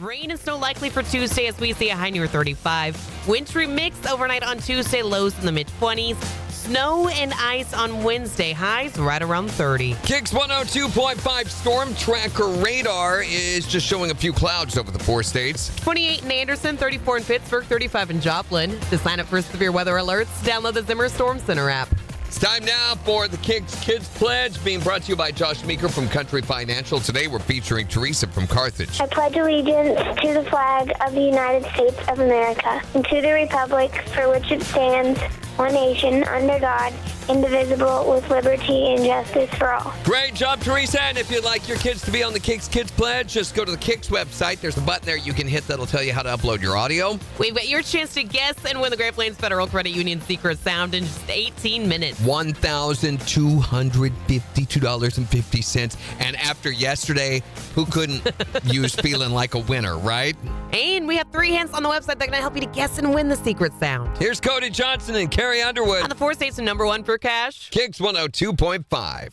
Rain and snow likely for Tuesday as we see a high near 35. Wintry mix overnight on Tuesday, lows in the mid-20s. Snow and ice on Wednesday, highs right around 30. KIX 102.5 storm tracker radar is just showing a few clouds over the 4 states. 28 in Anderson, 34 in Pittsburgh, 35 in Joplin. To sign up for severe weather alerts, download the Zimmer Storm Center app. It's time now for the KIX Kids Pledge, being brought to you by Josh Meeker from Country Financial. Today we're featuring Teresa from Carthage. I pledge allegiance to the flag of the United States of America and to the republic for which it stands, one nation, under God, indivisible, with liberty and justice for all. Great job, Teresa. And if you'd like your kids to be on the KIX Kids Pledge, just go to the KIX website. There's a button there you can hit that'll tell you how to upload your audio. We've got your chance to guess and win the Great Plains Federal Credit Union Secret Sound in just 18 minutes. $1,252.50. And after yesterday, who couldn't use feeling like a winner, right? And we have 3 hints on the website that are going to help you to guess and win the secret sound. Here's Cody Johnson and Carrie Underwood. On the 4 states, number 1 for cash. KIX 102.5.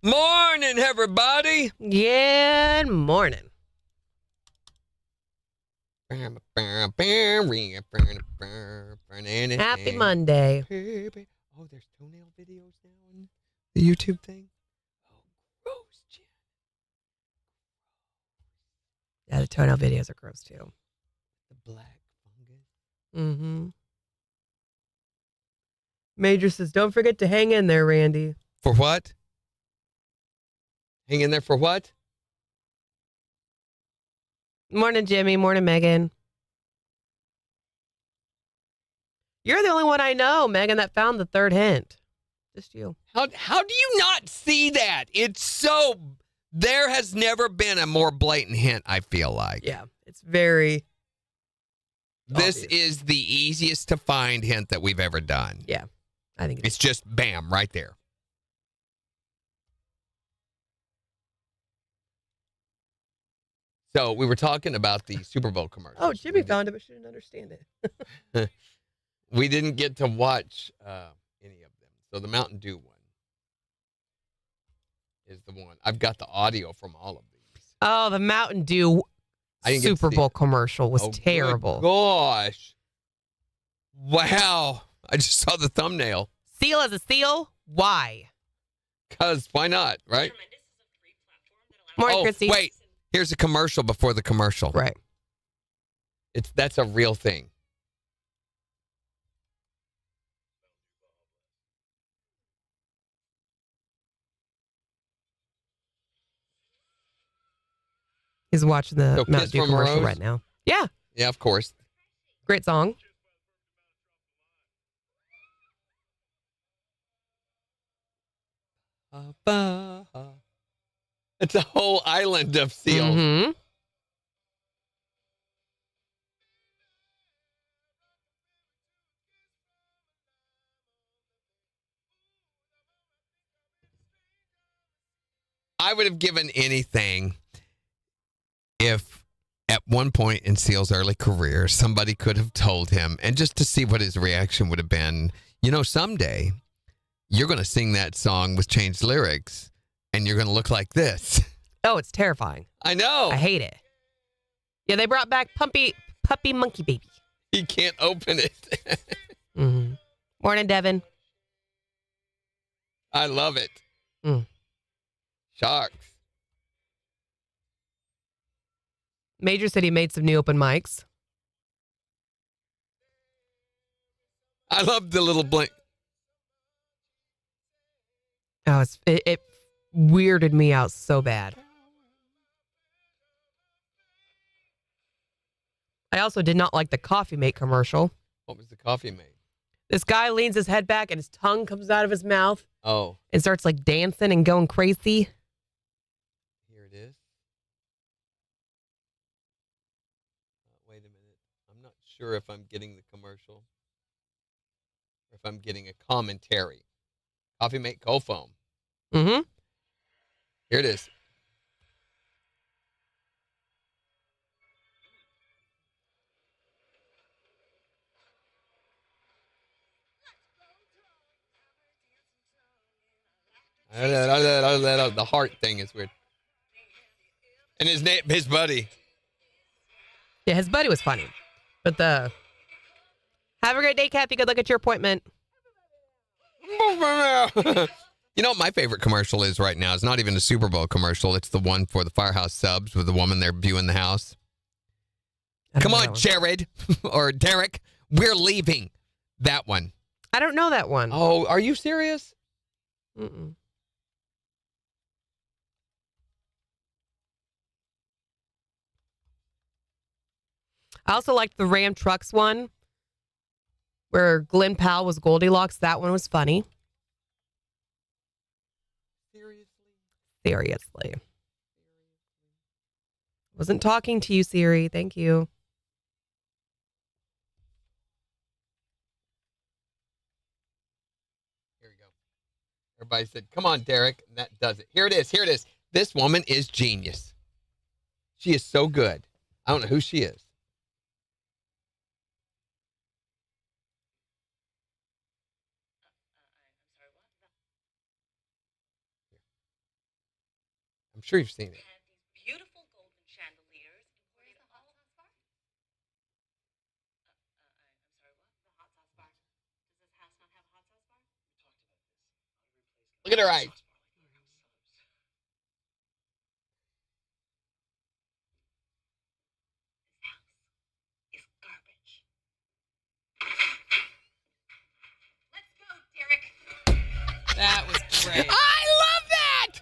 Morning, everybody. Good morning. Happy Monday. Oh, there's toenail videos now on the YouTube thing. Oh, gross, Jen. Yeah, the toenail videos are gross too. The black fungus. Mm-hmm. Major says, don't forget to hang in there, Randy. For what? Hang in there for what? Morning, Jimmy. Morning, Megan. You're the only one I know, Megan, that found the 3rd hint. Just you. How do you not see that? It's so... There has never been a more blatant hint, I feel like. Yeah, it's very... This obvious. is the easiest to find hint that we've ever done. Yeah, I think it's just bam, right there. So we were talking about the Super Bowl commercial. Oh, Jimmy found it, but she didn't understand it. We didn't get to watch any of them. So the Mountain Dew one is the one. I've got the audio from all of these. Oh, the Mountain Dew Super Bowl commercial was terrible. Gosh. Wow. I just saw the thumbnail. Seal as a seal? Why? Because why not, right? Morning, Christy. Wait. Here's a commercial before the commercial. Right. That's a real thing. He's watching the Mountain Kiss Dew from commercial Rose? right now. Yeah. Yeah, of course. Great song. It's a whole island of seals. Mm-hmm. I would have given anything if at one point in Seal's early career, somebody could have told him, and just to see what his reaction would have been, someday you're going to sing that song with changed lyrics and you're going to look like this. Oh, it's terrifying. I know. I hate it. Yeah, they brought back Puppy Monkey Baby. He can't open it. Mm-hmm. Morning, Devin. I love it. Mm. Sharks. Major said he made some new open mics. I love the little blink. Oh, it weirded me out so bad. I also did not like the Coffee Mate commercial. What was the Coffee Mate? This guy leans his head back and his tongue comes out of his mouth. Oh. And starts like dancing and going crazy. Here it is. Wait a minute. I'm not sure if I'm getting the commercial or if I'm getting a commentary. Coffee Mate Cold Foam. Mm-hmm. Here it is. The heart thing is weird. And his buddy. Yeah, his buddy was funny. But have a great day, Kathy. Good luck at your appointment. You know what my favorite commercial is right now? It's not even a Super Bowl commercial. It's the one for the Firehouse Subs with the woman there viewing the house. Come on, Jared or Derek. We're leaving. That one. I don't know that one. Oh, are you serious? Mm-mm. I also liked the Ram Trucks one where Glenn Powell was Goldilocks. That one was funny. Seriously. Wasn't talking to you, Siri. Thank you. Here we go. Everybody said, come on, Derek. And that does it. Here it is. Here it is. This woman is genius. She is so good. I don't know who she is. I'm sure you've seen it. Beautiful golden chandeliers. Where's the hot sauce bar? I'm sorry, what? The hot sauce bar. Does this house not have a hot sauce bar? We talked about this. Look at her eyes. This house is garbage. Let's go, Derek. That was great. I love that.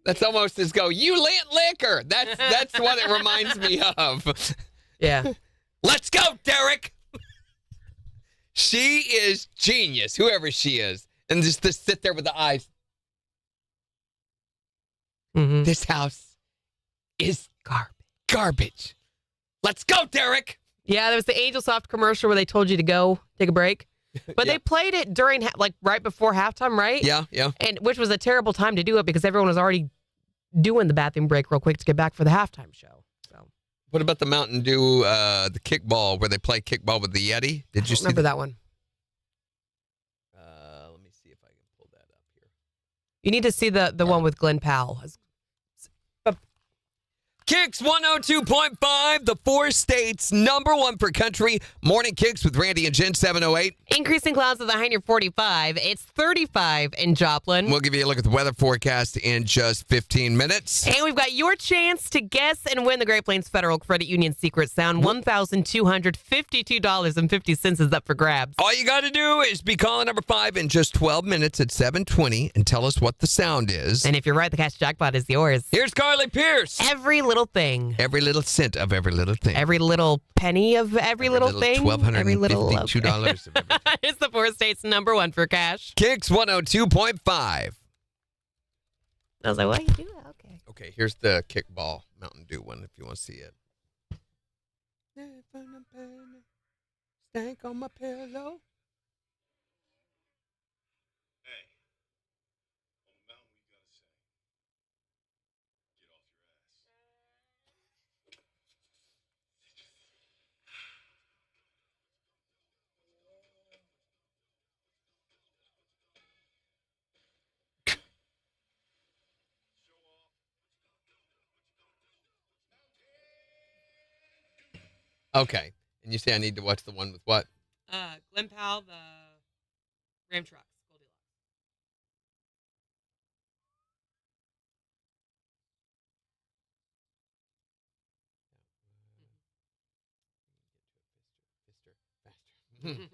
That's almost as go, you lit liquor. That's what it reminds me of. Yeah. Let's go, Derek. She is genius, whoever she is. And just to sit there with the eyes. Mm-hmm. This house is garbage. Let's go, Derek. Yeah, there was the Angel Soft commercial where they told you to go take a break. But Yeah. they played it during, right before halftime, right? Yeah. And which was a terrible time to do it because everyone was already doing the bathroom break real quick to get back for the halftime show. So What about the Mountain Dew, the kickball, where they play kickball with the Yeti? Did you see remember that one? Let me see if I can pull that up here. You need to see the one with Glenn Powell. KIX 102.5, the 4 states, #1 for country. Morning KIX with Randy and Jen, 708. Increasing clouds at the high near 45. It's 35 in Joplin. We'll give you a look at the weather forecast in just 15 minutes. And we've got your chance to guess and win the Great Plains Federal Credit Union Secret Sound. $1,252.50 is up for grabs. All you got to do is be calling number 5 in just 12 minutes at 7:20 and tell us what the sound is. And if you're right, the cash jackpot is yours. Here's Carly Pierce. Every little thing. Every little cent of every little thing. Every little penny of every little thing. Every little $1,252 of everything. It's the 4 states #1 for cash. KIX 102.5. I was like, what you do? Okay. Okay, here's the kickball Mountain Dew one if you want to see it. Stank on my pillow. Okay. And you say I need to watch the one with what? Glenn Powell, the Ram Trucks. Goldilocks.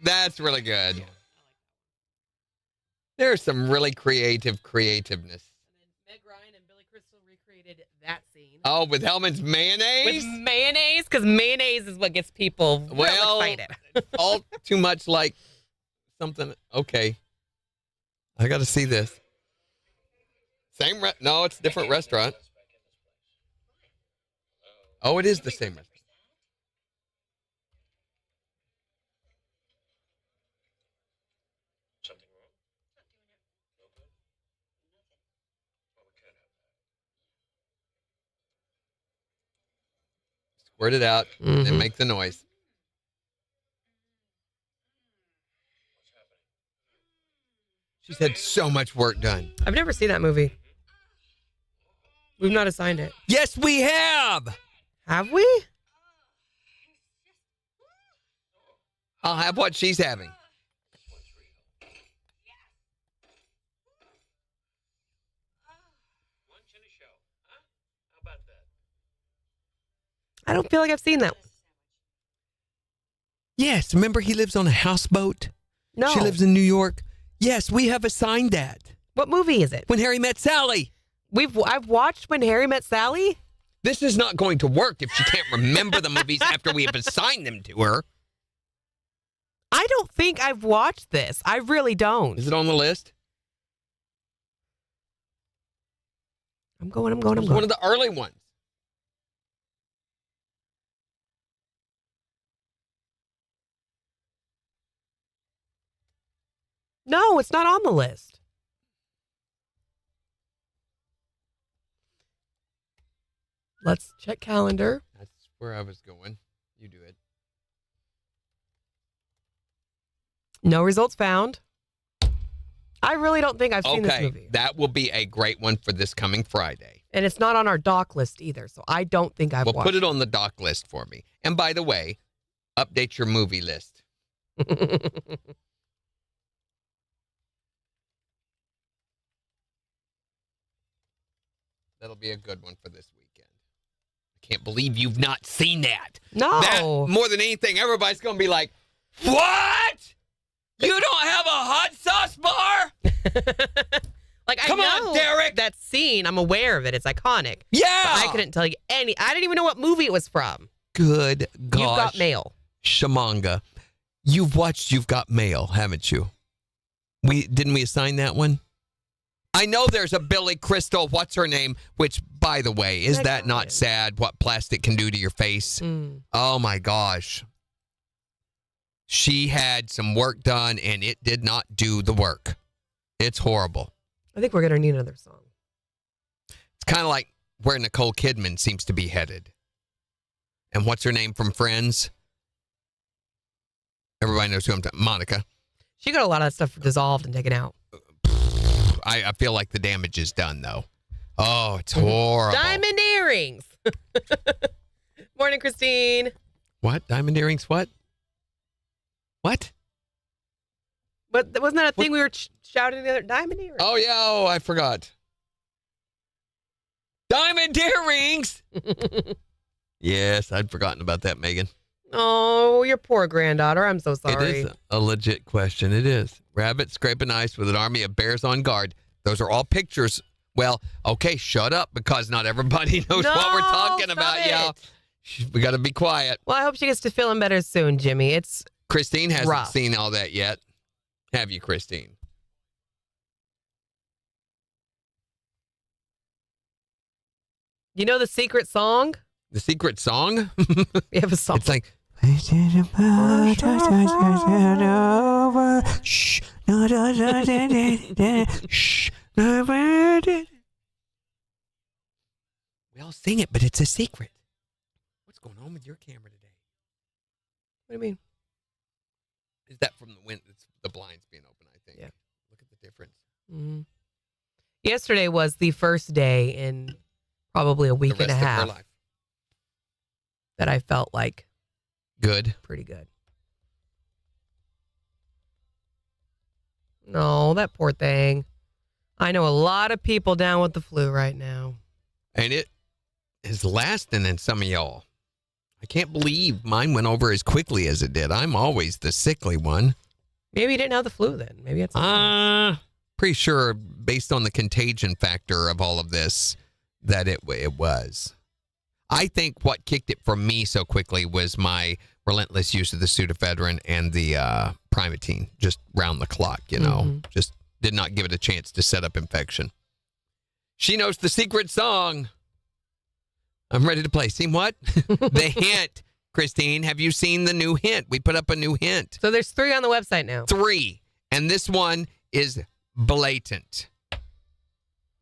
That's really good. There's some really creativeness. Meg Ryan and Billy Crystal recreated that scene. Oh, with Hellman's mayonnaise? With mayonnaise, because mayonnaise is what gets people real excited. All too much like something. Okay. I got to see this. No, it's a different restaurant. Oh, it is the same restaurant. Squirt it out and make the noise. She's had so much work done. I've never seen that movie. We've not assigned it. Yes, we have. Have we? I'll have what she's having. I don't feel like I've seen that. Yes, remember he lives on a houseboat? No. She lives in New York. Yes, we have assigned that. What movie is it? When Harry Met Sally. I've watched When Harry Met Sally. This is not going to work if she can't remember the movies after we have assigned them to her. I don't think I've watched this. I really don't. Is it on the list? I'm going. It's one of the early ones. No, it's not on the list. Let's check calendar. That's where I was going. You do it. No results found. I really don't think I've seen this movie. That will be a great one for this coming Friday. And it's not on our doc list either, so I don't think I've watched it. Well, put it on the doc list for me. And by the way, update your movie list. That'll be a good one for this weekend. I can't believe you've not seen that. No. That, more than anything, everybody's going to be like, what? You don't have a hot sauce bar? Come on, Derek. That scene, I'm aware of it. It's iconic. Yeah. But I couldn't tell you I didn't even know what movie it was from. Good gosh. You've Got Mail. Shamanga. You've watched You've Got Mail, haven't you? Didn't we assign that one? I know there's a Billy Crystal, what's her name, which, by the way, is that not sad what plastic can do to your face? Oh, my gosh. She had some work done, and it did not do the work. It's horrible. I think we're going to need another song. It's kind of like where Nicole Kidman seems to be headed. And what's her name from Friends? Everybody knows who I'm talking about. Monica. She got a lot of that stuff dissolved and taken out. I feel like the damage is done, though. Oh, it's horrible. Diamond earrings. Morning, Christine. What? Diamond earrings? What? What? But wasn't that a thing we were shouting the other? Diamond earrings. Oh, yeah. Oh, I forgot. Diamond earrings. Yes, I'd forgotten about that, Megan. Oh, your poor granddaughter. I'm so sorry. It is a legit question. It is. Rabbit scraping ice with an army of bears on guard. Those are all pictures. Well, okay, shut up because not everybody knows what we're talking about, y'all. We got to be quiet. Well, I hope she gets to feeling better soon, Jimmy. It's Christine hasn't rough. seen all that yet. Have you, Christine? You know the secret song? The secret song? We have a song. It's like, shh. We all sing it, but it's a secret. What's going on with your camera today? What do you mean? Is that from the wind? It's the blinds being open, I think. Yeah. Look at the difference. Mm-hmm. Yesterday was the first day in probably a week and a half that I felt like good. Pretty good. No, that poor thing. I know a lot of people down with the flu right now. And it is lasting in some of y'all. I can't believe mine went over as quickly as it did. I'm always the sickly one. Maybe you didn't have the flu then. Maybe it's Pretty sure, based on the contagion factor of all of this, that it was. I think what kicked it for me so quickly was my relentless use of the pseudoephedrine and the Primatine, just round the clock, Just did not give it a chance to set up infection. She knows the secret song. I'm ready to play. Seen what? The hint. Christine, have you seen the new hint? We put up a new hint. So there's 3 on the website now. 3. And this one is blatant.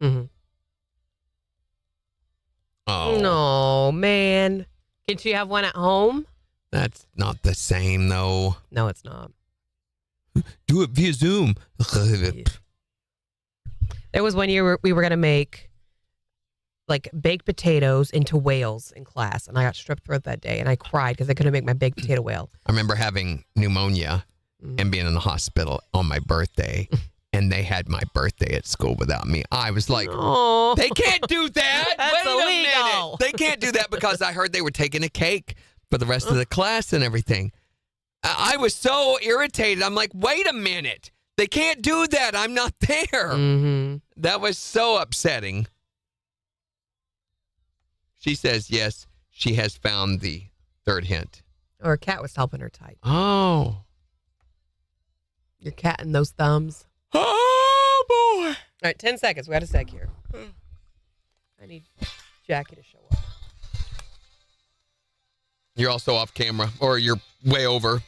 Mm-hmm. Oh. No, man. Can she have one at home? That's not the same, though. No, it's not. Do it via Zoom. There was one year we were going to make like baked potatoes into whales in class, and I got strep throat that day, and I cried because I couldn't make my baked potato whale. I remember having pneumonia and being in the hospital on my birthday, and they had my birthday at school without me. I was like, Oh, they can't do that. That's Wait illegal. a minute. They can't do that because I heard they were taking a cake for the rest of the class and everything. I was so irritated. I'm like, wait a minute. They can't do that. I'm not there. Mm-hmm. That was so upsetting. She says, yes, she has found the 3rd hint. Or a cat was helping her type. Oh. Your cat and those thumbs. Oh, boy. All right, 10 seconds. We got a sec here. I need Jackie to show up. You're also off camera, or you're way over.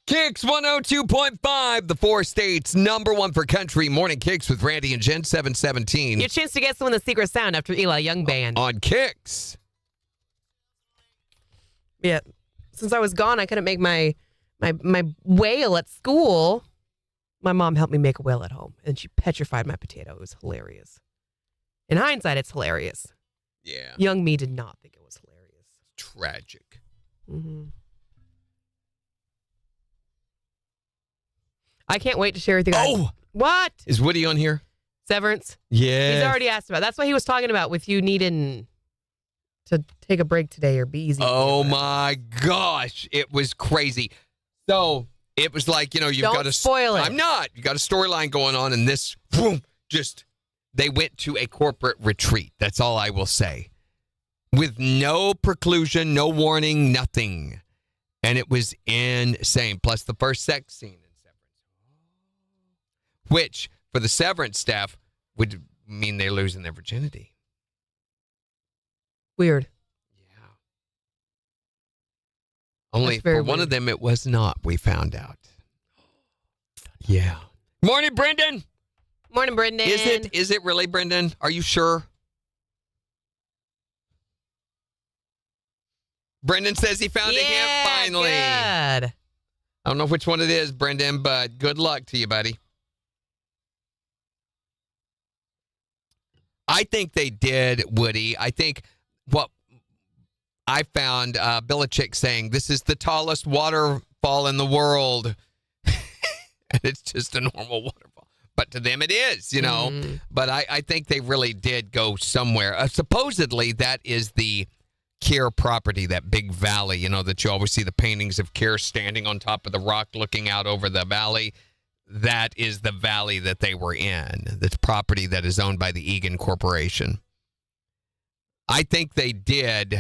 KIX 102.5, the 4 states, #1 for country. Morning KIX with Randy and Jen, 717. Your chance to guess someone the secret sound after Eli Young Band. On KIX. Yeah. Since I was gone, I couldn't make my whale at school. My mom helped me make a whale at home, and she petrified my potato. It was hilarious. In hindsight, it's hilarious. Yeah. Young me did not think it was hilarious. Tragic. Mm-hmm. I can't wait to share with you guys. Oh! What? Is Woody on here? Severance? Yeah. He's already asked about. That's what he was talking about with you needing to take a break today or be easy. Oh, my gosh. It was crazy. So, it was like, you've Don't got to spoil it. I'm not. You got a storyline going on, and this, boom, they went to a corporate retreat. That's all I will say. With no preclusion, no warning, nothing. And it was insane. Plus the first sex scene in Severance. Which, for the Severance staff, would mean they're losing their virginity. Weird. Yeah. Only That's very for one weird. of them, it was not, we found out. Yeah. Morning, Brendan. Morning, Brendan. Is it really, Brendan? Are you sure? Brendan says he found a hint finally. Good. I don't know which one it is, Brendan, but good luck to you, buddy. I think they did, Woody. I think what I found, Belichick saying, this is the tallest waterfall in the world. And it's just a normal waterfall. But to them it is, But I think they really did go somewhere. Supposedly, that is the Keir property, that big valley, that you always see the paintings of Keir standing on top of the rock looking out over the valley. That is the valley that they were in. The property that is owned by the Egan Corporation. I think they did.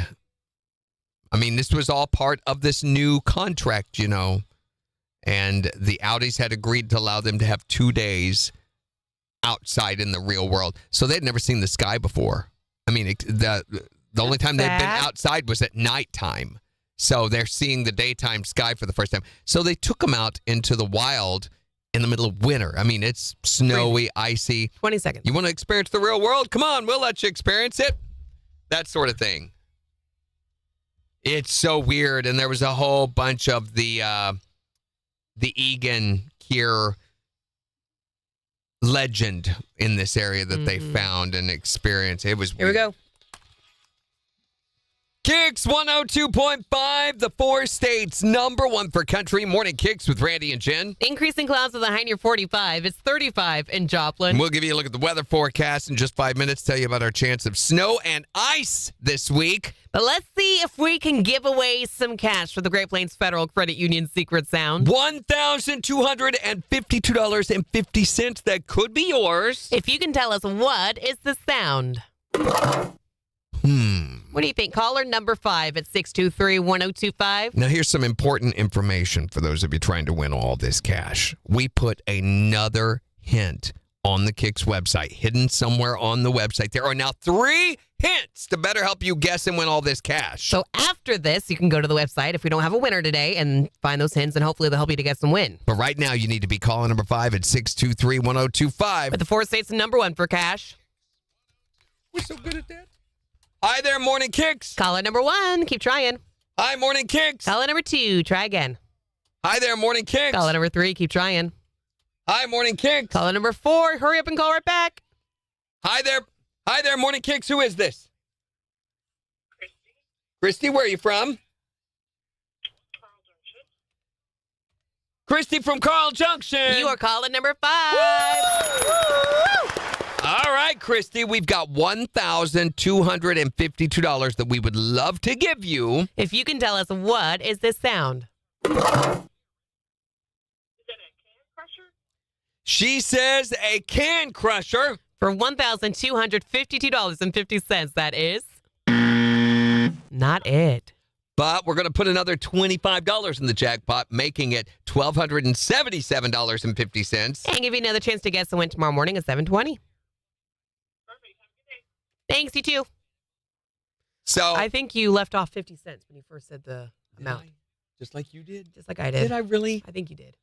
I mean, this was all part of this new contract, And the Audis had agreed to allow them to have 2 days outside in the real world. So they'd never seen the sky before. I mean, the only time they'd been outside was at nighttime. So they're seeing the daytime sky for the first time. So they took them out into the wild in the middle of winter. I mean, it's snowy, icy. 20 seconds. You want to experience the real world? Come on, we'll let you experience it. That sort of thing. It's so weird. And there was a whole bunch of the Egan Keir legend in this area that they found and experienced. It was weird. Here we go. KIX 102.5, the 4 states #1 for country. Morning KIX with Randy and Jen. Increasing clouds with a high near 45. It's 35 in Joplin. We'll give you a look at the weather forecast in just 5 minutes, tell you about our chance of snow and ice this week. But let's see if we can give away some cash for the Great Plains Federal Credit Union Secret Sound. $1,252.50. That could be yours. If you can tell us what is the sound. What do you think? Caller number 5 at 623-1025. Now, here's some important information for those of you trying to win all this cash. We put another hint on the KIX website, hidden somewhere on the website. There are now 3 hints to better help you guess and win all this cash. So after this, you can go to the website if we don't have a winner today and find those hints, and hopefully they'll help you to guess and win. But right now, you need to be caller number 5 at 623-1025. But the 4 states #1 for cash. We're so good at that. Hi there, Morning KIX. Caller number 1, keep trying. Hi, Morning KIX. Caller number 2, try again. Hi there, Morning KIX. Caller number 3, keep trying. Hi, Morning KIX. Caller number 4, hurry up and call right back. Hi there, Morning KIX. Who is this? Christy, where are you from? Christy from Carl Junction. You are caller number 5. All right, Christy, we've got $1,252 that we would love to give you. If you can tell us what is this sound. She says a can crusher. For $1,252.50, that is not it. But we're going to put another $25 in the jackpot, making it $1,277.50. And give you another chance to guess and win tomorrow morning at 7:20. Thanks, you too. So I think you left off 50 cents when you first said the amount. just like you did. Just like I did. Did I really? I think you did.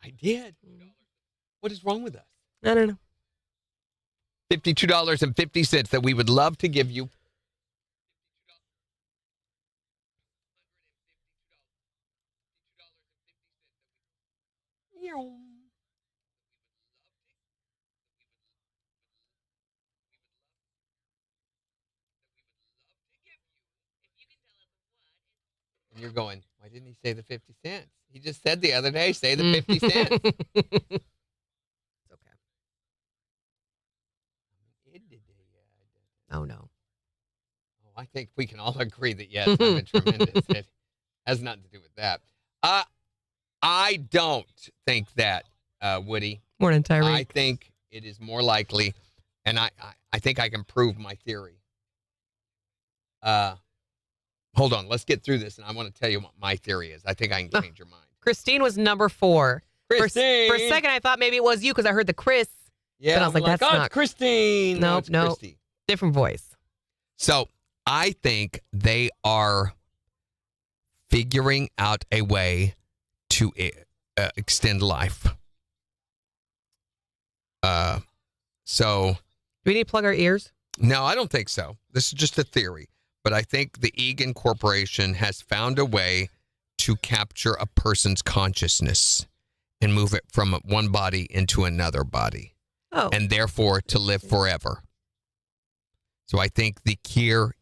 I did. What is wrong with us? I don't know. $52.50 that we would love to give you. And you're going, why didn't he say the 50 cents? He just said the other day, say the 50 cents. It's okay. Oh, no. Oh, I think we can all agree that, yes, I'm a tremendous hit. Has nothing to do with that. I don't think that, Woody. Morning, Tyreek. I think it is more likely, and I think I can prove my theory. Hold on. Let's get through this, and I want to tell you what my theory is. I think I can change your mind. Christine was number 4. Christine! For a second, I thought maybe it was you because I heard the Chris. Yeah, but I was like, that's oh, not it's Christine. Nope, it's nope. Christy. Different voice. So I think they are figuring out a way to extend life. So Do we need to plug our ears? no, I don't think so. This is just a theory. But I think the Egan Corporation has found a way to capture a person's consciousness and move it from one body into another body, Oh. and therefore to live forever. So I think the Keir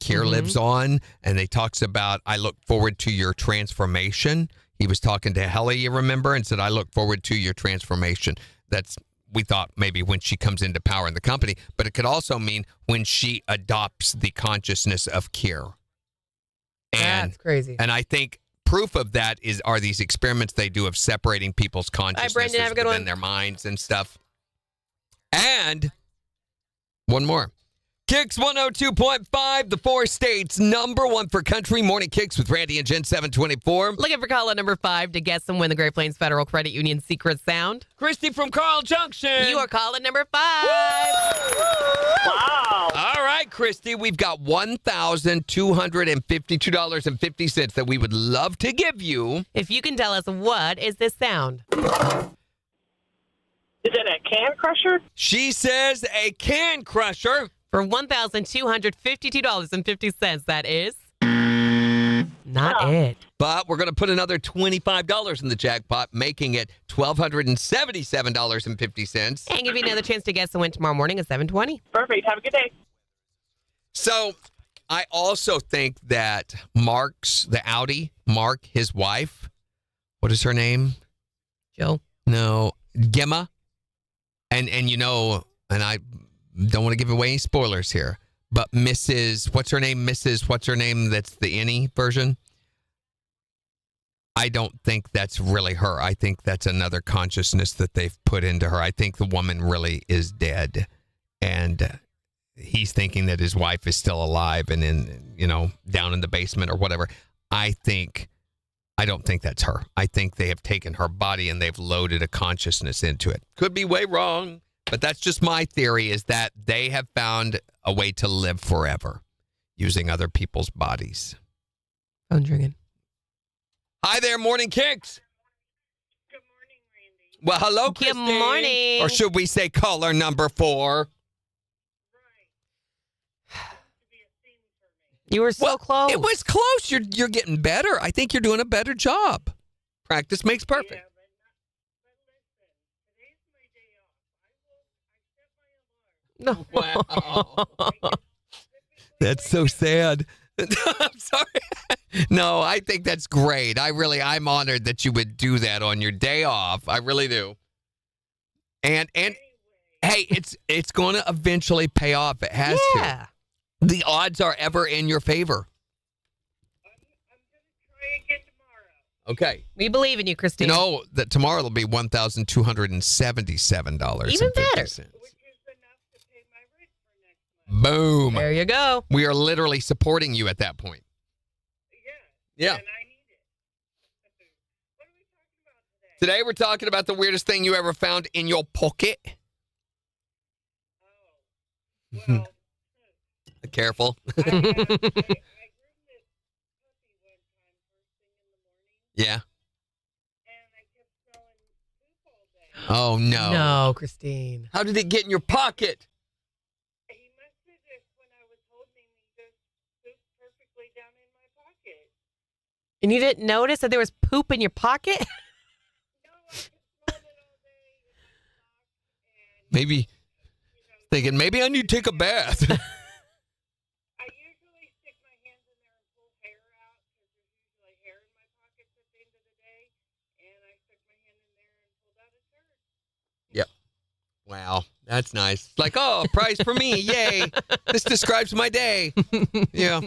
lives on, and he talks about, I look forward to your transformation. He was talking to Hella, you remember, and said, I look forward to your transformation. We thought maybe when she comes into power in the company, but it could also mean when she adopts the consciousness of Keir. That's crazy. And I think proof of that are these experiments they do of separating people's consciousnesses Brendan, have a good within one. their minds and stuff. And one more. KIX 102.5, the 4 states #1 for country. Morning KIX with Randy and Jen, 724. Looking for caller number 5 to guess and win the Great Plains Federal Credit Union Secret Sound. Christy from Carl Junction. You are caller number 5. Wow. All right, Christy, we've got $1,252.50 that we would love to give you. If you can tell us what is this sound. Is it a can crusher? She says a can crusher. For $1,252.50, that is Not it. But we're going to put another $25 in the jackpot, making it $1,277.50. And give you another chance to guess the win tomorrow morning at 7:20. Perfect. Have a good day. So I also think that the Audi, Mark, his wife, what is her name? Joe. No, Gemma. And I don't want to give away any spoilers here, but what's her name? That's the any version. I don't think that's really her. I think that's another consciousness that they've put into her. I think the woman really is dead. And he's thinking that his wife is still alive and down in the basement or whatever. I don't think that's her. I think they have taken her body and they've loaded a consciousness into it. Could be way wrong, but that's just my theory, is that they have found a way to live forever using other people's bodies. Phone's ringing. Hi there, Morning Kicks. Good morning, Randy. Well, hello, Good Christine. morning. Or should we say caller number 4? You were so close. It was close. You're getting better. I think you're doing a better job. Practice makes perfect. Yeah, but listen, today's my day off. I set my alarm. Wow. That's so sad. I'm sorry. No, I think that's great. I'm honored that you would do that on your day off. I really do. And hey, it's going to eventually pay off. It has to. The odds are ever in your favor. I'm going to try again tomorrow. Okay. We believe in you, Christine. You know that tomorrow will be $1,277. Even better. Which is enough to pay my rent for next month. Boom. There you go. We are literally supporting you at that point. Yeah. And I need it. What are we talking about today? Today we're talking about the weirdest thing you ever found in your pocket. Oh. Well, Careful. I groomed this puppy one time first thing in the morning, Yeah. and I kept smelling poop all day. Oh, no. No, Christine. How did it get in your pocket? He must have just, when I was holding him, he just pooped perfectly down in my pocket. And you didn't notice that there was poop in your pocket? No, I just smelled it all day in my sock, and Maybe thinking, maybe I need to take a bath. I usually stick my hands in there and pull hair out because there's usually hair in my pockets at the end of the day, and I stuck my hand in there and pulled out a turd. Yep. Wow. That's nice. It's like, oh, a prize for me. Yay. This describes my day. Yeah.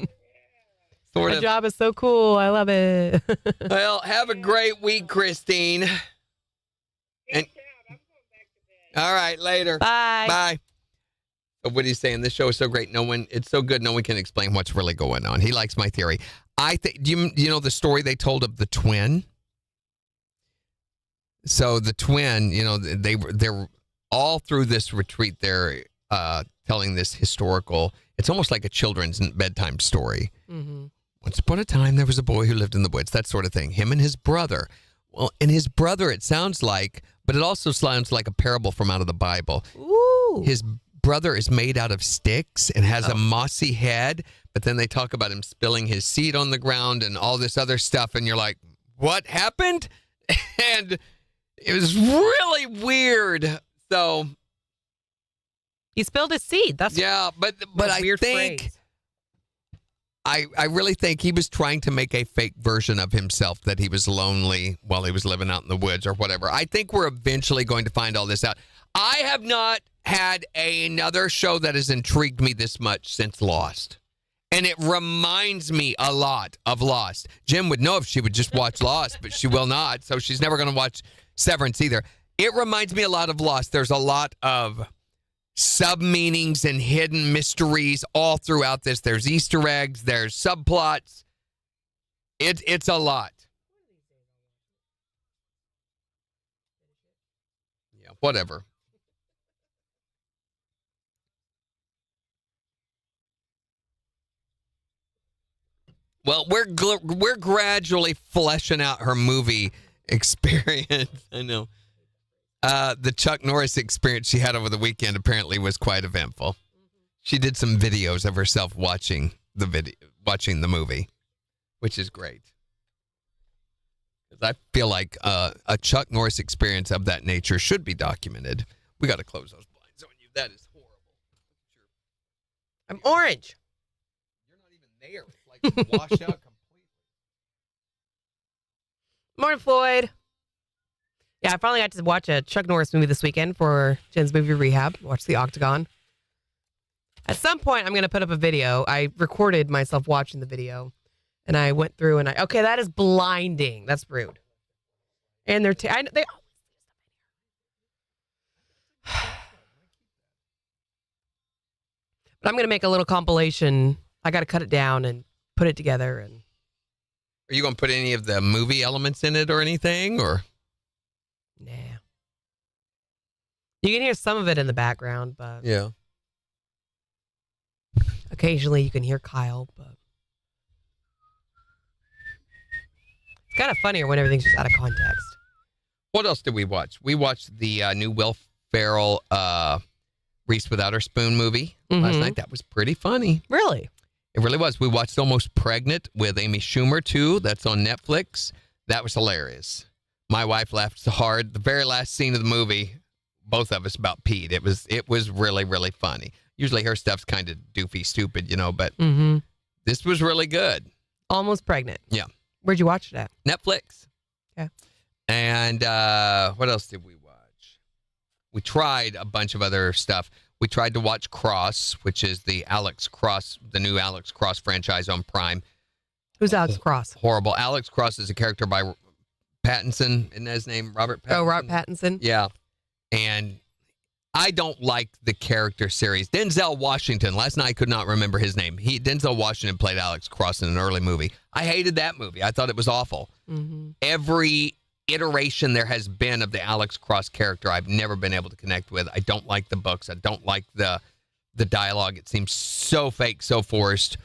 Sort My of. job is so cool. I love it. Well, have a great week, Christine. And- Peace out. I'm going back to bed. All right, later. Bye. Bye. So what he's saying, this show is so great. It's so good. No one can explain what's really going on. He likes my theory. I think. Do you know the story they told of the twin? So the twin, they're all through this retreat. They're telling this historical. It's almost like a children's bedtime story. Mm-hmm. Once upon a time, there was a boy who lived in the woods. That sort of thing. Him and his brother. Well, and his brother, it sounds like, but it also sounds like a parable from out of the Bible. Ooh. His brother is made out of sticks and has a mossy head, but then they talk about him spilling his seed on the ground and all this other stuff, and you're like, what happened? And it was really weird. So He spilled his seed. That's yeah, but what a I weird think phrase. I really think he was trying to make a fake version of himself, that he was lonely while he was living out in the woods or whatever. I think we're eventually going to find all this out. I have not had another show that has intrigued me this much since Lost. And it reminds me a lot of Lost. Jim would know if she would just watch Lost, but she will not. So she's never going to watch Severance either. It reminds me a lot of Lost. There's a lot of sub-meanings and hidden mysteries all throughout this. There's Easter eggs. There's subplots. It's a lot. Yeah, whatever. Well, we're gradually fleshing out her movie experience. I know. The Chuck Norris experience she had over the weekend apparently was quite eventful. She did some videos of herself watching the movie. It which is great. 'Cause I feel like a Chuck Norris experience of that nature should be documented. We got to close those blinds on you. That is horrible. I'm orange. You're not even there. It's like washed out completely. Morning, Floyd. Yeah, I finally got to watch a Chuck Norris movie this weekend for Jen's movie rehab. Watch The Octagon. At some point, I'm going to put up a video. I recorded myself watching the video, and I went through and okay, that is blinding. That's rude. And they. But I'm going to make a little compilation. I got to cut it down and put it together. And Are you going to put any of the movie elements in it or anything, or? nah, you can hear some of it in the background, but Yeah. occasionally you can hear Kyle. But it's kind of funnier when everything's just out of context. What else did we watch? We watched the new Will Ferrell Reese Without Her Spoon movie last night. That was pretty funny. Really? It really was. We watched Almost Pregnant with Amy Schumer, too. That's on Netflix. That was hilarious. My wife laughed so hard. The very last scene of the movie, both of us about peed. It was really, really funny. Usually her stuff's kind of doofy, stupid, but this was really good. Almost Pregnant. Yeah. Where'd you watch it at? Netflix. Okay. And what else did we watch? We tried a bunch of other stuff. We tried to watch Cross, which is the new Alex Cross franchise on Prime. Who's Alex Cross? Horrible. Alex Cross is a character by Pattinson, isn't that his name? Robert Pattinson? Oh, Robert Pattinson? Yeah. And I don't like the character series. Denzel Washington, last night I could not remember his name. Denzel Washington played Alex Cross in an early movie. I hated that movie. I thought it was awful. Every iteration there has been of the Alex Cross character, I've never been able to connect with. I don't like the books. I don't like the dialogue. It seems so fake, so forced.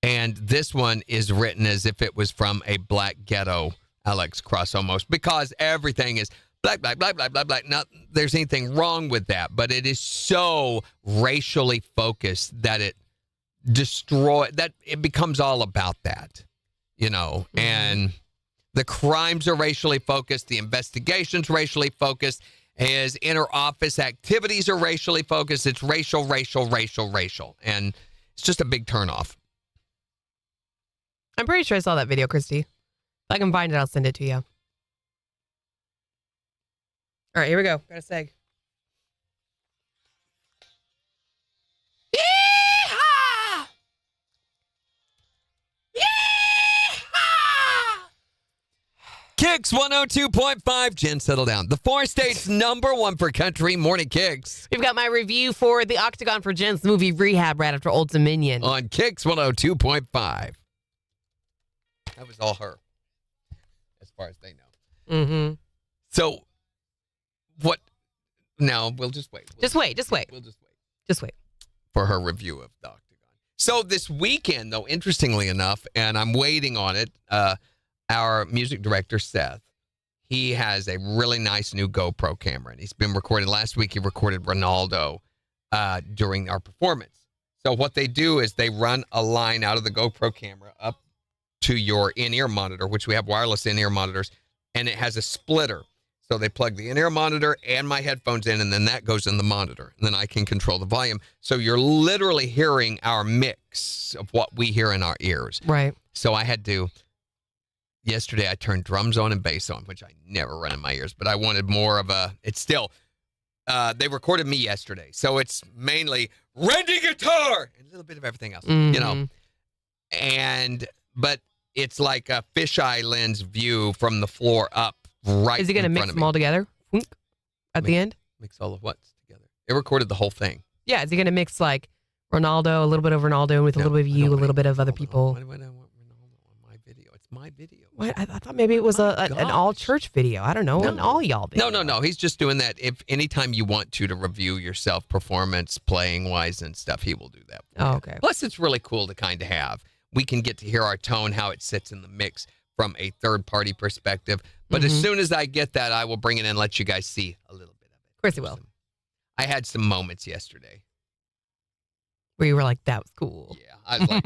And this one is written as if it was from a black ghetto Alex Cross almost, because everything is black, black, black, black, black, black. Not there's anything wrong with that, but it is so racially focused that it becomes all about that, and the crimes are racially focused, the investigations racially focused, his inner office activities are racially focused. It's racial, racial, racial, racial, and it's just a big turnoff. I'm pretty sure I saw that video, Christy. If I can find it, I'll send it to you. All right, here we go. Got a seg. Yeehaw! Yeehaw! KIX 102.5. Jen, settle down. The 4 states #1 for country. Morning KIX. We've got my review for The Octagon for Jen's movie Rehab right after Old Dominion. On KIX 102.5. That was all her, as far as they know. So, what? Now, we'll just wait. Just wait. We'll just wait. Just wait. For her review of the Octagon. So, this weekend, though, interestingly enough, and I'm waiting on it, our music director, Seth, he has a really nice new GoPro camera, and he's been recording. Last week, he recorded Ronaldo during our performance. So, what they do is they run a line out of the GoPro camera up to your in-ear monitor, which we have wireless in-ear monitors, and it has a splitter. So they plug the in-ear monitor and my headphones in, and then that goes in the monitor. And then I can control the volume. So you're literally hearing our mix of what we hear in our ears. Right. So yesterday I turned drums on and bass on, which I never run in my ears, but I wanted more of they recorded me yesterday. So it's mainly Randy guitar and a little bit of everything else, but it's like a fisheye lens view from the floor up right. Is he going to mix them all together at the end? Mix all of what's together. It recorded the whole thing. Yeah. Is he going to mix like Ronaldo, a little bit of Ronaldo with a little bit of you, a little bit of other people? Why do I want Ronaldo on my video? It's my video. What? I thought maybe it was an all church video. I don't know. An all y'all video. No. He's just doing that. If anytime you want to review yourself, performance, playing wise and stuff, he will do that. Oh, okay. Plus, it's really cool to kind of have. We can get to hear our tone, how it sits in the mix from a third-party perspective. But as soon as I get that, I will bring it in and let you guys see a little bit of it. Of course he will. I had some moments yesterday. Where you were like, that was cool. Yeah. I was like,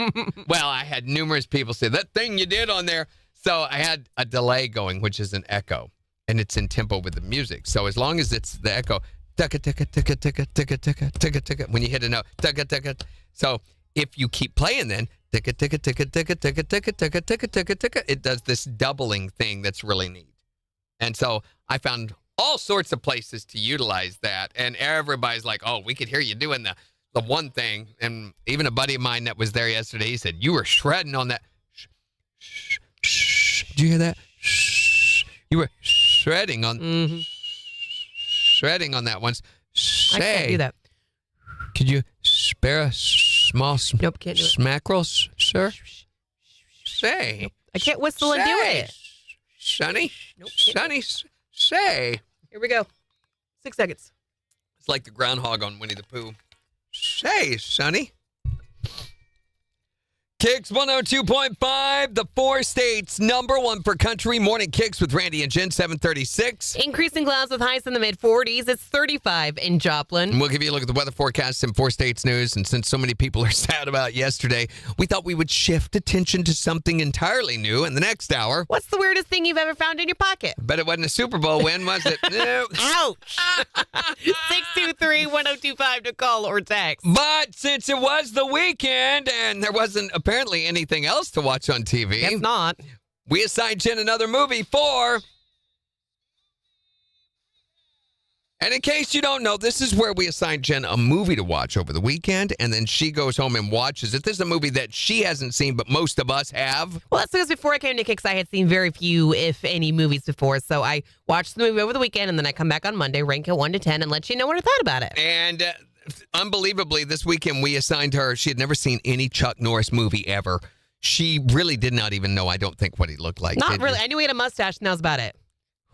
well, I had numerous people say, that thing you did on there. So I had a delay going, which is an echo, and it's in tempo with the music. So as long as it's the echo, ticka, ticka, ticka, ticka, ticka, ticka, ticka, ticka, when you hit a note, ticka, ticka. So if you keep playing then, ticka, ticka, ticka, ticka, ticka, ticka, ticka, ticka, ticka, ticka, it does this doubling thing that's really neat. And so I found all sorts of places to utilize that, and everybody's like, oh, we could hear you doing the one thing. And even a buddy of mine that was there yesterday, he said, you were shredding on that. Did you hear that? You were shredding on shredding on that once. I can't do that. Could you spare a small Nope, can't do it. smackerel, sir? Say. Nope. I can't whistle and do Say. it. Sonny. Nope, can't do Sonny, say. Here we go. 6 seconds. It's like the groundhog on Winnie the Pooh. Say, Sonny. KIX 102.5, the 4 states #1 for country. Morning KIX with Randy and Jen, 736. Increasing clouds with highs in the mid-40s. It's 35 in Joplin. And we'll give you a look at the weather forecast and 4 states news. And since so many people are sad about yesterday, we thought we would shift attention to something entirely new in the next hour. What's the weirdest thing you've ever found in your pocket? Bet it wasn't a Super Bowl win, was it? No. Ouch! 623-1025 to call or text. But since it was the weekend and there wasn't apparently anything else to watch on TV, Guess not. we assigned Jen another movie for... And in case you don't know, this is where we assign Jen a movie to watch over the weekend, and then she goes home and watches it. This is a movie that she hasn't seen, but most of us have. Well, that's because before I came to KIX, I had seen very few, if any, movies before. So I watched the movie over the weekend, and then I come back on Monday, rank it 1 to 10, and let you know what I thought about it. And unbelievably, this weekend we assigned her, she had never seen any Chuck Norris movie ever. She really did not even know, I don't think, what he looked like. Not did really. you? I knew he had a mustache, and that was about it.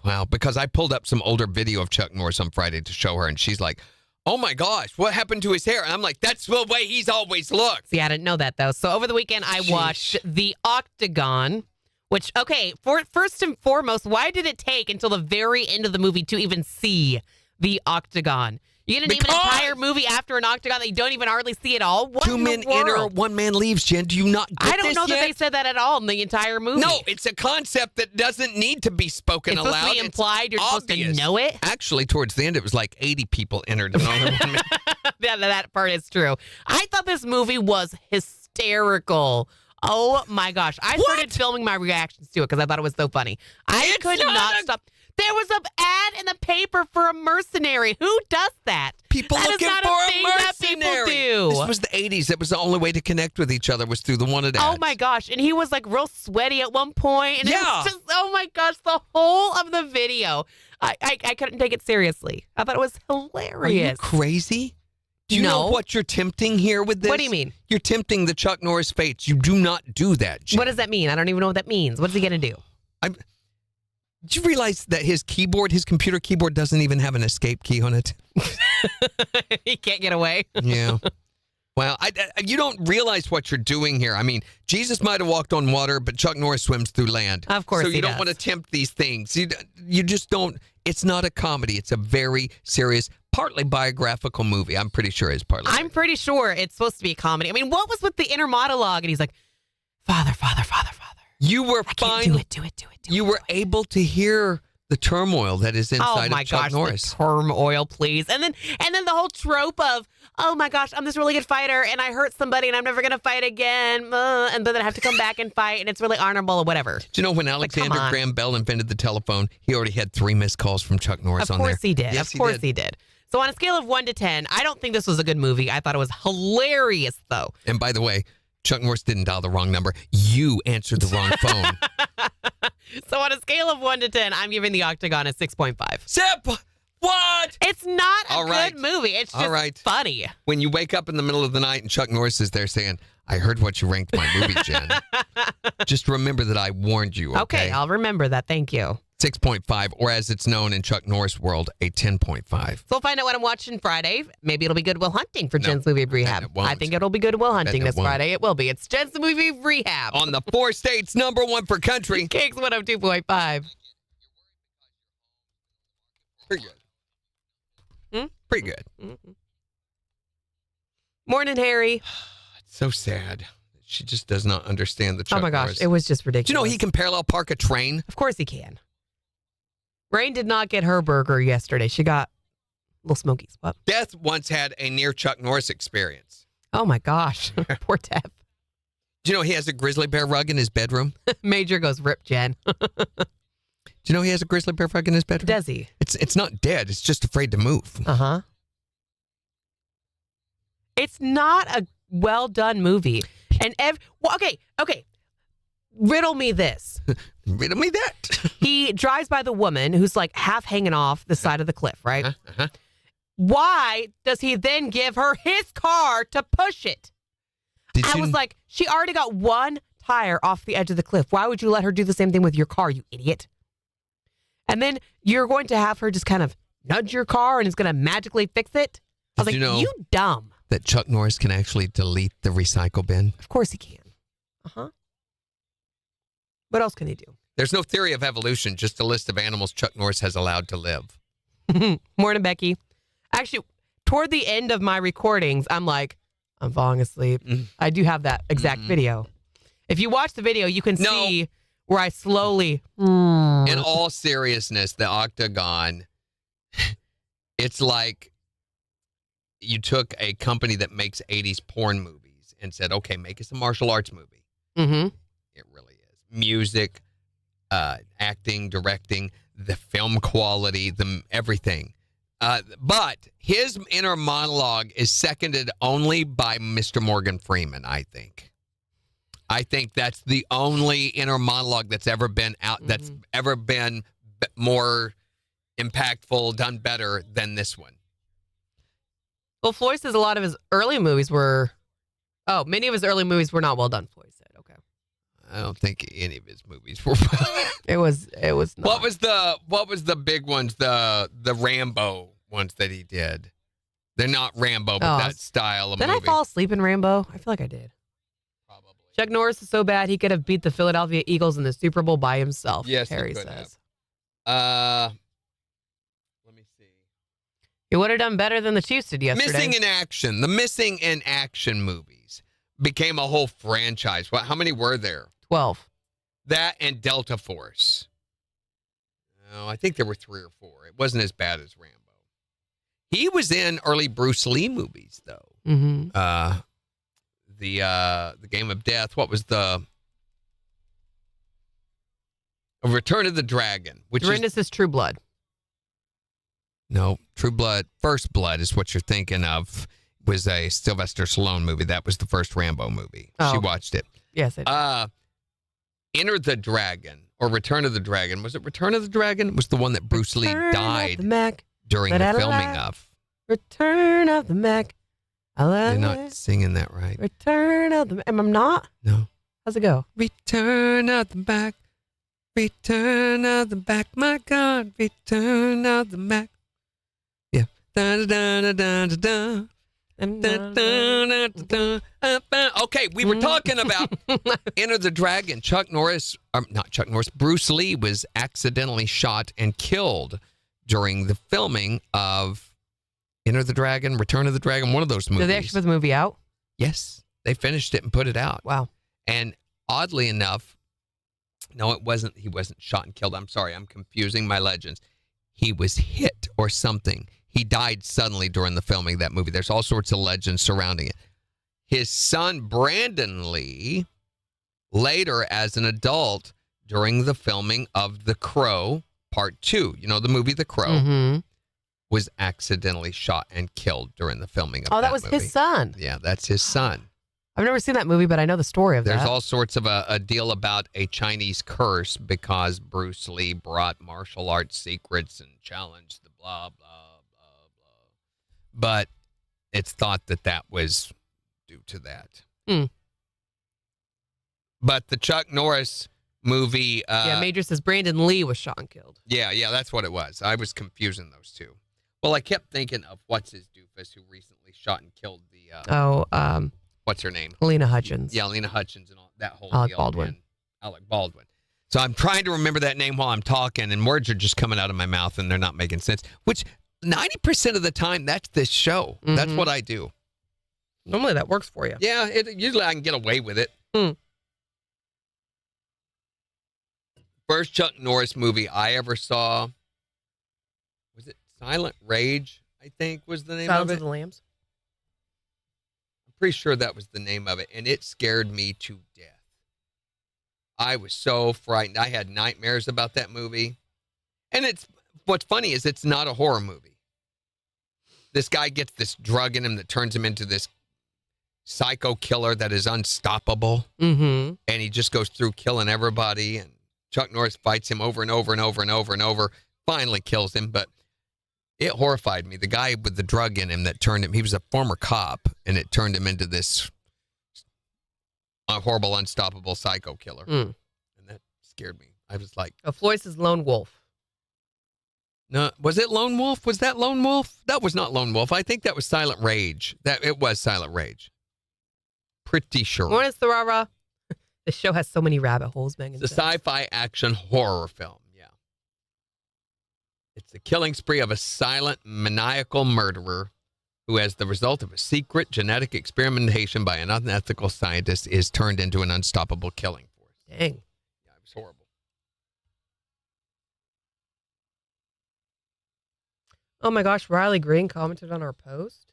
Wow, because I pulled up some older video of Chuck Norris on Friday to show her, and she's like, oh my gosh, what happened to his hair? And I'm like, that's the way he's always looked. See, I didn't know that, though. So over the weekend, I watched The Octagon, which, okay, first and foremost, why did it take until the very end of the movie to even see The Octagon? You're going to name an entire movie after an octagon that you don't even hardly see at all? What 2 in men the world? enter, 1 man leaves, Jen. Do you not get I don't this know that yet? they said that at all in the entire movie. No, it's a concept that doesn't need to be spoken It's aloud. supposed to be implied. You're supposed to obvious. know it. Actually, towards the end, it was like 80 people entered. And only 1 man. Yeah, that part is true. I thought this movie was hysterical. Oh my gosh. I started filming my reactions to it because I thought it was so funny. I could not stop. There was an ad in the paper for a mercenary. Who does that? People That is looking not for a a thing that people mercenary. do. This was the 80s. That was the only way to connect with each other was through the wanted ads. Oh my gosh. And he was like real sweaty at one point. And it Yeah. was just, oh my gosh, the whole of the video. I couldn't take it seriously. I thought it was hilarious. Are you crazy? Do you know No. what you're tempting here with this? What do you mean? You're tempting the Chuck Norris fates. You do not do that, Jen. What does that mean? I don't even know what that means. What is he going to do? Did you realize that his computer keyboard, doesn't even have an escape key on it? He can't get away. Yeah. Well, you don't realize what you're doing here. I mean, Jesus might have walked on water, but Chuck Norris swims through land. Of course So he you don't does. want to tempt these things. You just don't. It's not a comedy. It's a very serious, partly biographical movie. I'm pretty sure it's partly. I'm pretty sure it's supposed to be a comedy. I mean, what was with the inner monologue? And he's like, Father, Father, Father, Father. You were I fine. can't do it. You were able to hear the turmoil that is Oh inside my of Chuck gosh, Norris. the turmoil, please. And then the whole trope of, oh my gosh, I'm this really good fighter and I hurt somebody and I'm never going to fight again. And then I have to come back and fight and it's really honorable or whatever. Do you know when Alexander come on. Graham Bell invented the telephone, he already had 3 missed calls from Chuck Norris Of on there? course he did. Yes, Of course he did. So on a scale of 1 to 10, I don't think this was a good movie. I thought it was hilarious, though. And by the way, Chuck Norris didn't dial the wrong number. You answered the wrong phone. So on a scale of 1 to 10, I'm giving The Octagon a 6.5. Zip! What? It's not a All right. good movie. It's just All right. funny. When you wake up in the middle of the night and Chuck Norris is there saying, I heard what you ranked my movie, Jen. Just remember that I warned you, okay? I'll remember that. Thank you. 6.5, or as it's known in Chuck Norris world, a 10.5. So we'll find out what I'm watching Friday. Maybe it'll be Good Will Hunting for No, Jen's Movie it Rehab. won't. I think it'll be Good Will Hunting it this won't. Friday. It will be. It's Jen's Movie Rehab. On the 4 states, #1 for country. KIX 102.5. Pretty good. Hmm? Pretty good. Mhm. Morning, Harry. It's so sad. She just does not understand the Chuck Oh my gosh, Norris. it was just ridiculous. Do you know he can parallel park a train? Of course he can. Rain did not get her burger yesterday. She got Little Smokies. What? Death once had a near Chuck Norris experience. Oh my gosh. Poor Death. Do you know he has a grizzly bear rug in his bedroom? Major goes, rip, Jen. Do you know he has a grizzly bear rug in his bedroom? Does he? It's not dead. It's just afraid to move. Uh-huh. It's not a well-done movie. And okay. Riddle me this. Riddle me that. He drives by the woman who's like half hanging off the side of the cliff, right? Uh-huh. Why does he then give her his car to push it? I was like, she already got one tire off the edge of the cliff. Why would you let her do the same thing with your car, you idiot? And then you're going to have her just kind of nudge your car and it's going to magically fix it? I was like, you dumb. That Chuck Norris can actually delete the recycle bin? Of course he can. Uh-huh. What else can he do? There's no theory of evolution, just a list of animals Chuck Norris has allowed to live. Morning, Becky. Actually, toward the end of my recordings, I'm like, I'm falling asleep. I do have that exact video. If you watch the video, you can see where I slowly... In all seriousness, the Octagon, it's like you took a company that makes 80s porn movies and said, okay, make us a martial arts movie. Mm-hmm. It really is. Music, acting, directing, the film quality, everything. But his inner monologue is seconded only by Mr. Morgan Freeman, I think. I think that's the only inner monologue that's ever been out, that's ever been more impactful, done better than this one. Well, Floyd says a lot of his early movies were... Oh, many of his early movies were not well done, Floyd said. Okay. I don't think any of his movies were. It was not. What was the big ones? The Rambo ones that he did. They're not Rambo, but that style of movie. Did I fall asleep in Rambo? I feel like I did. Probably. Chuck Norris is so bad he could have beat the Philadelphia Eagles in the Super Bowl by himself. Yes, Harry he could says. Have. Let me see. He would have done better than the Chiefs did yesterday. Missing in Action. The Missing in Action movies became a whole franchise. How many were there? 12. That and Delta Force. No, I think there were 3 or 4. It wasn't as bad as Rambo. He was in early Bruce Lee movies, though. Mm-hmm. The Game of Death. What was the Return of the Dragon? Which is True Blood. No, True Blood. First Blood is what you're thinking of. Was a Sylvester Stallone movie. That was the first Rambo movie. Oh. She watched it. Yes, I did. Enter the Dragon or Return of the Dragon. Was it Return of the Dragon? Was the one that Bruce Lee died during the filming of. Return of the Mac. I love You're not singing that right. Return of the Mac. Am I not? No. How's it go? Return of the Mac. Return of the Mac. My God. Return of the Mac. Yeah. Da-da-da-da-da-da. Okay, we were talking about Enter the Dragon. Bruce Lee was accidentally shot and killed during the filming of Enter the Dragon, Return of the Dragon, one of those movies. Did they actually put the movie out? Yes, they finished it and put it out. Wow. And oddly enough, no, it wasn't. He wasn't shot and killed. I'm sorry, I'm confusing my legends. He was hit or something. He died suddenly during the filming of that movie. There's all sorts of legends surrounding it. His son, Brandon Lee, later as an adult during the filming of The Crow, Part 2, you know the movie The Crow, was accidentally shot and killed during the filming of that movie. Oh, that was his son. Yeah, that's his son. I've never seen that movie, but I know the story of that. There's all sorts of a deal about a Chinese curse because Bruce Lee brought martial arts secrets and challenged the blah, blah, blah, blah. But it's thought that was due to that. But the Chuck Norris movie... Major says Brandon Lee was shot and killed. Yeah, that's what it was. I was confusing those two. Well, I kept thinking of what's his doofus who recently shot and killed the... what's her name? Lena Hutchins. Yeah, Lena Hutchins and all that whole Alec deal. Baldwin. And Alec Baldwin. So I'm trying to remember that name while I'm talking, and words are just coming out of my mouth, and they're not making sense. Which 90% of the time, that's this show. That's what I do. Normally that works for you. Yeah, usually I can get away with it. First Chuck Norris movie I ever saw, was it Silent Rage, I think was the name Silence of of it? the Lambs. I'm pretty sure that was the name of it, and it scared me to death. I was so frightened. I had nightmares about that movie. And what's funny is it's not a horror movie. This guy gets this drug in him that turns him into this psycho killer that is unstoppable. Mm-hmm. And he just goes through killing everybody. And Chuck Norris fights him over and over and over and over and over. Finally kills him. But it horrified me. The guy with the drug in him that turned him, he was a former cop. And it turned him into this horrible, unstoppable psycho killer. And that scared me. I was like... Oh, Floyd's is Lone Wolf. No, was it Lone Wolf? Was that Lone Wolf? That was not Lone Wolf. I think that was Silent Rage. It was Silent Rage. Pretty sure. Morning, Sarara. This show has so many rabbit holes, Megan. It's a sci-fi action horror film. Yeah. It's the killing spree of a silent, maniacal murderer who, as the result of a secret genetic experimentation by an unethical scientist, is turned into an unstoppable killing force. Dang. Yeah, it was horrible. Oh my gosh, Riley Green commented on our post.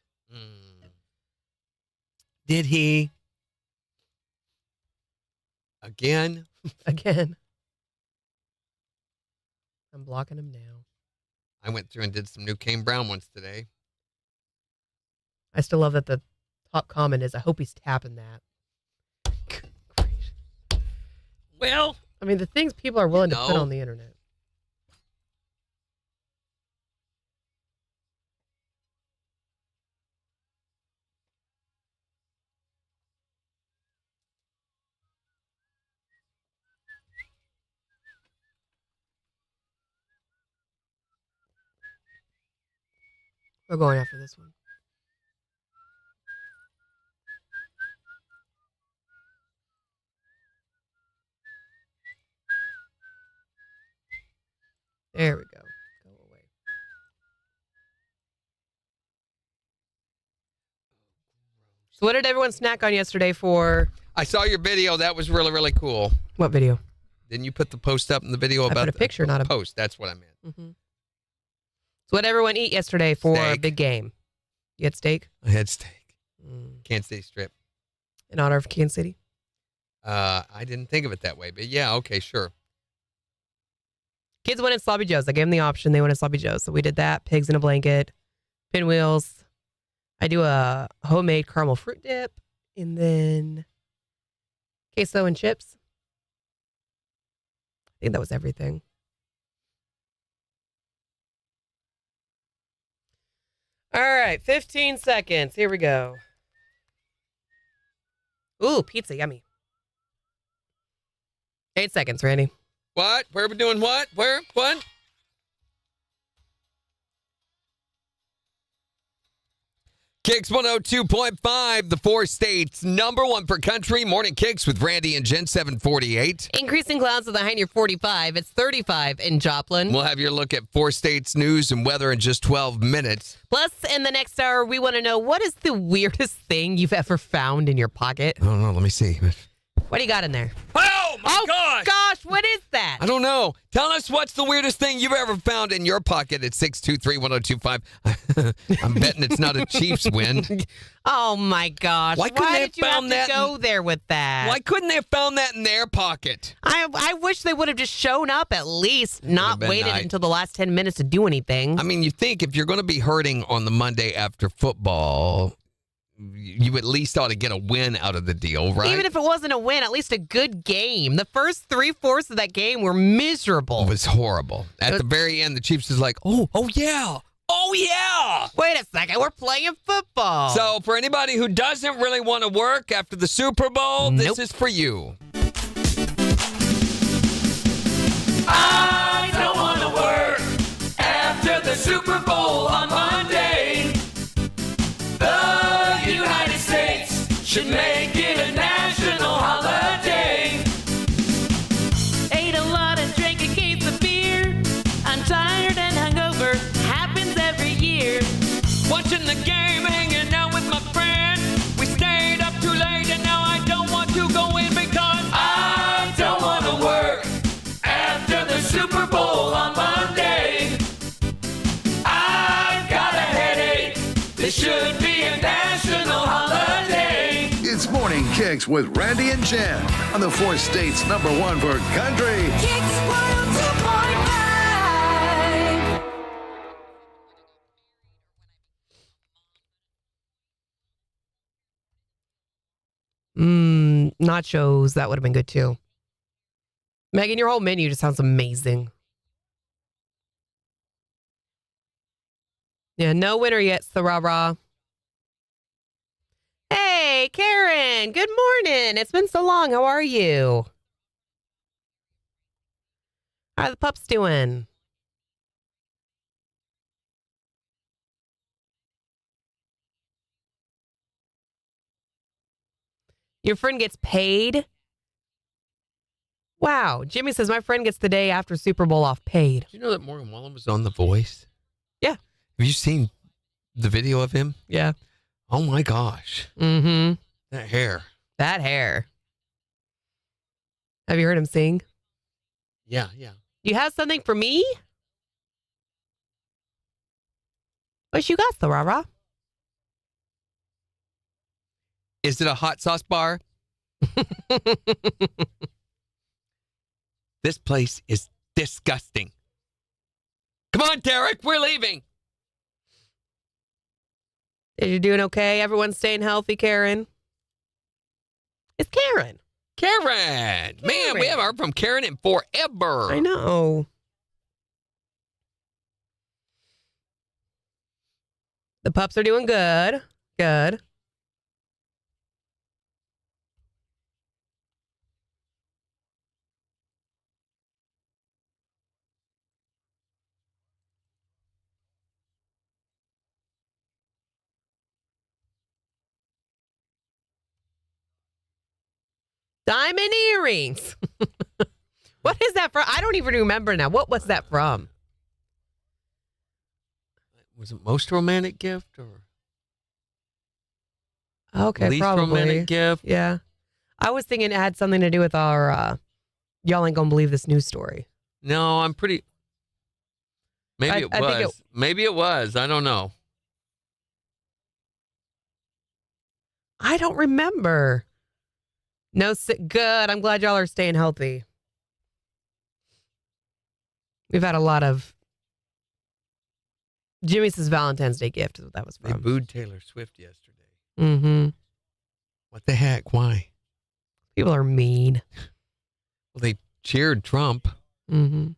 Did he? Again? Again. I'm blocking him now. I went through and did some new Kane Brown ones today. I still love that the top comment is, I hope he's tapping that. Great. Well, I mean, the things people are willing to put No. on the internet. We're going after this one. There we go. Go away. So what did everyone snack on yesterday for I saw your video. That was really, really cool. what video? Didn't you put the post up in the video I about put a picture, not a post? That's what I meant. Mm-hmm. So what did everyone eat yesterday for Steak. big game? You had steak? I had steak. Mm. Kansas City strip. In honor of Kansas City? I didn't think of it that way, but yeah, okay, sure. Kids wanted Sloppy Joes. I gave them the option. They wanted Sloppy Joes. So we did that. Pigs in a blanket, pinwheels. I do a homemade caramel fruit dip, and then queso and chips. I think that was everything. All right, 15 seconds. Here we go. Ooh, pizza, yummy. 8 seconds, Randy. What? Where are we doing what? Where? What? KIX 102.5, the 4 states, number 1 for country. Morning KIX with Randy and Jen, 748. Increasing clouds with a high near 45. It's 35 in Joplin. We'll have your look at 4 states news and weather in just 12 minutes. Plus, in the next hour, we want to know, what is the weirdest thing you've ever found in your pocket? I don't know. Let me see. What do you got in there? Oh, my gosh. Gosh, what is that? I don't know. Tell us what's the weirdest thing you've ever found in your pocket at 623-1025. I'm betting it's not a Chiefs win. Oh, my gosh. Why couldn't they did you have found have to that go there with that? Why couldn't they have found that in their pocket? I wish they would have just shown up at least, not been waited nice. until the last 10 minutes to do anything. I mean, you think if you're going to be hurting on the Monday after football, you at least ought to get a win out of the deal, right? Even if it wasn't a win, at least a good game. The first 3/4 of that game were miserable. It was horrible. At the very end, the Chiefs is like, oh yeah. Wait a second, we're playing football. So for anybody who doesn't really want to work after the Super Bowl, Nope. this is for you. I don't want to work after the Super Bowl on Monday. The United States should make it a national holiday. Ate a lot and drank a case of beer. I'm tired and hungover. Happens every year. Watching the game, hanging out with my friend. We KIX with Randy and Jen on the 4 states #1 for country. KIX 102.5. Nachos. That would have been good too. Megan, your whole menu just sounds amazing. Yeah, no winner yet, Sarara. Hey, Karen. Good morning. It's been so long. How are you? How are the pups doing? Your friend gets paid? Wow. Jimmy says, my friend gets the day after Super Bowl off paid. Did you know that Morgan Wallen was on The Voice? Yeah. Have you seen the video of him? Yeah. Oh, my gosh. Mm-hmm. That hair. That hair. Have you heard him sing? Yeah, yeah. You have something for me? What you got, Sarara? Is it a hot sauce bar? This place is disgusting. Come on, Derek, we're leaving. Is you doing okay? Everyone's staying healthy, Karen? It's Karen. Karen. Man, we haven't heard from Karen in forever. I know. The pups are doing good. Good. Diamond earrings. What is that from? I don't even remember now. What was that from? Was it most romantic gift or Okay, least probably. romantic gift? Yeah. I was thinking it had something to do with our y'all ain't gonna believe this news story. No, I'm pretty. Maybe I it think was. Maybe it was. I don't know. I don't remember. No, good. I'm glad y'all are staying healthy. We've had a lot of. Jimmy says Valentine's Day gift is what that was They from. booed Taylor Swift yesterday. Mm-hmm. What the heck? Why? People are mean. Well, they cheered Trump. Mm-hmm.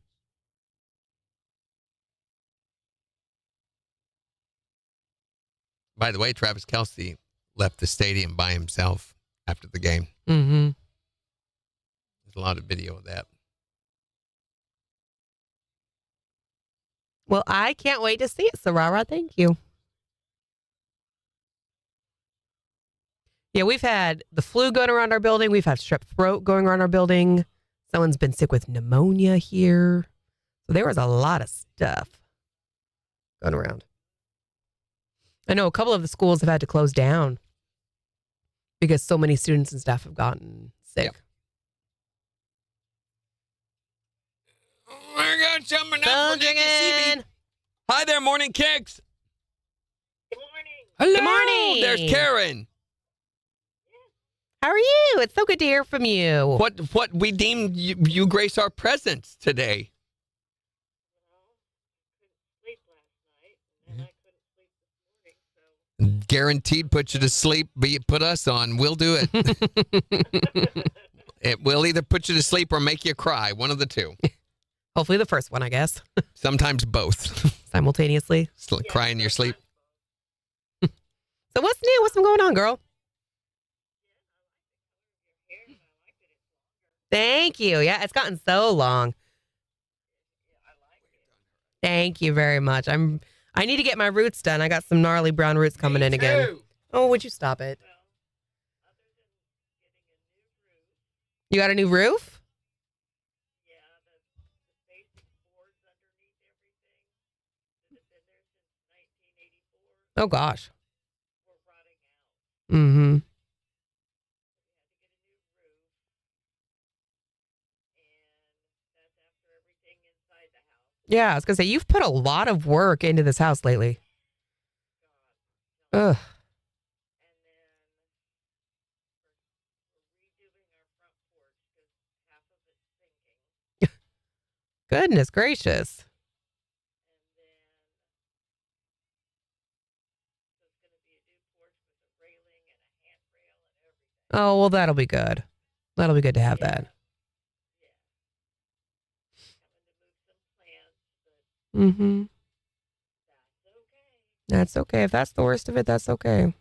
By the way, Travis Kelce left the stadium by himself after the game. Mm-hmm. There's a lot of video of that. Well, I can't wait to see it, Sarara. Thank you. Yeah, we've had the flu going around our building. We've had strep throat going around our building. Someone's been sick with pneumonia here. So there was a lot of stuff going around. I know a couple of the schools have had to close down because so many students and staff have gotten sick. Yep. I got something Phone up for Nikki CB. ringing. Hi there, Morning Kicks. Good morning. Hello. Good morning. There's Karen. How are you? It's so good to hear from you. What we deemed you grace our presence today. Sleep last night, and then I couldn't sleep this morning, so Guaranteed put you to sleep. Put us on. We'll do it. It will either put you to sleep or make you cry. One of the two. Hopefully the first one, I guess. Sometimes both. Simultaneously. Cry in your sleep. So what's new? What's been going on, girl? Thank you. Yeah, it's gotten so long. Thank you very much. I need to get my roots done. I got some gnarly brown roots coming in again. Oh, would you stop it? You got a new roof? yeah, the basic boards underneath everything that have been there since 1984 Oh gosh. were rotting out. Mm-hmm. We had to get a new roof, and that's after everything inside the house. Yeah, I was gonna say you've put a lot of work into this house lately. Ugh. And then Goodness gracious. And then so it's going to be a new porch with a railing and a handrail and everything. Oh, well, that'll be good. That'll be good to have that. Yeah. Having to move some plants, but Mm-hmm. that's okay. That's okay. If that's the worst of it, that's okay.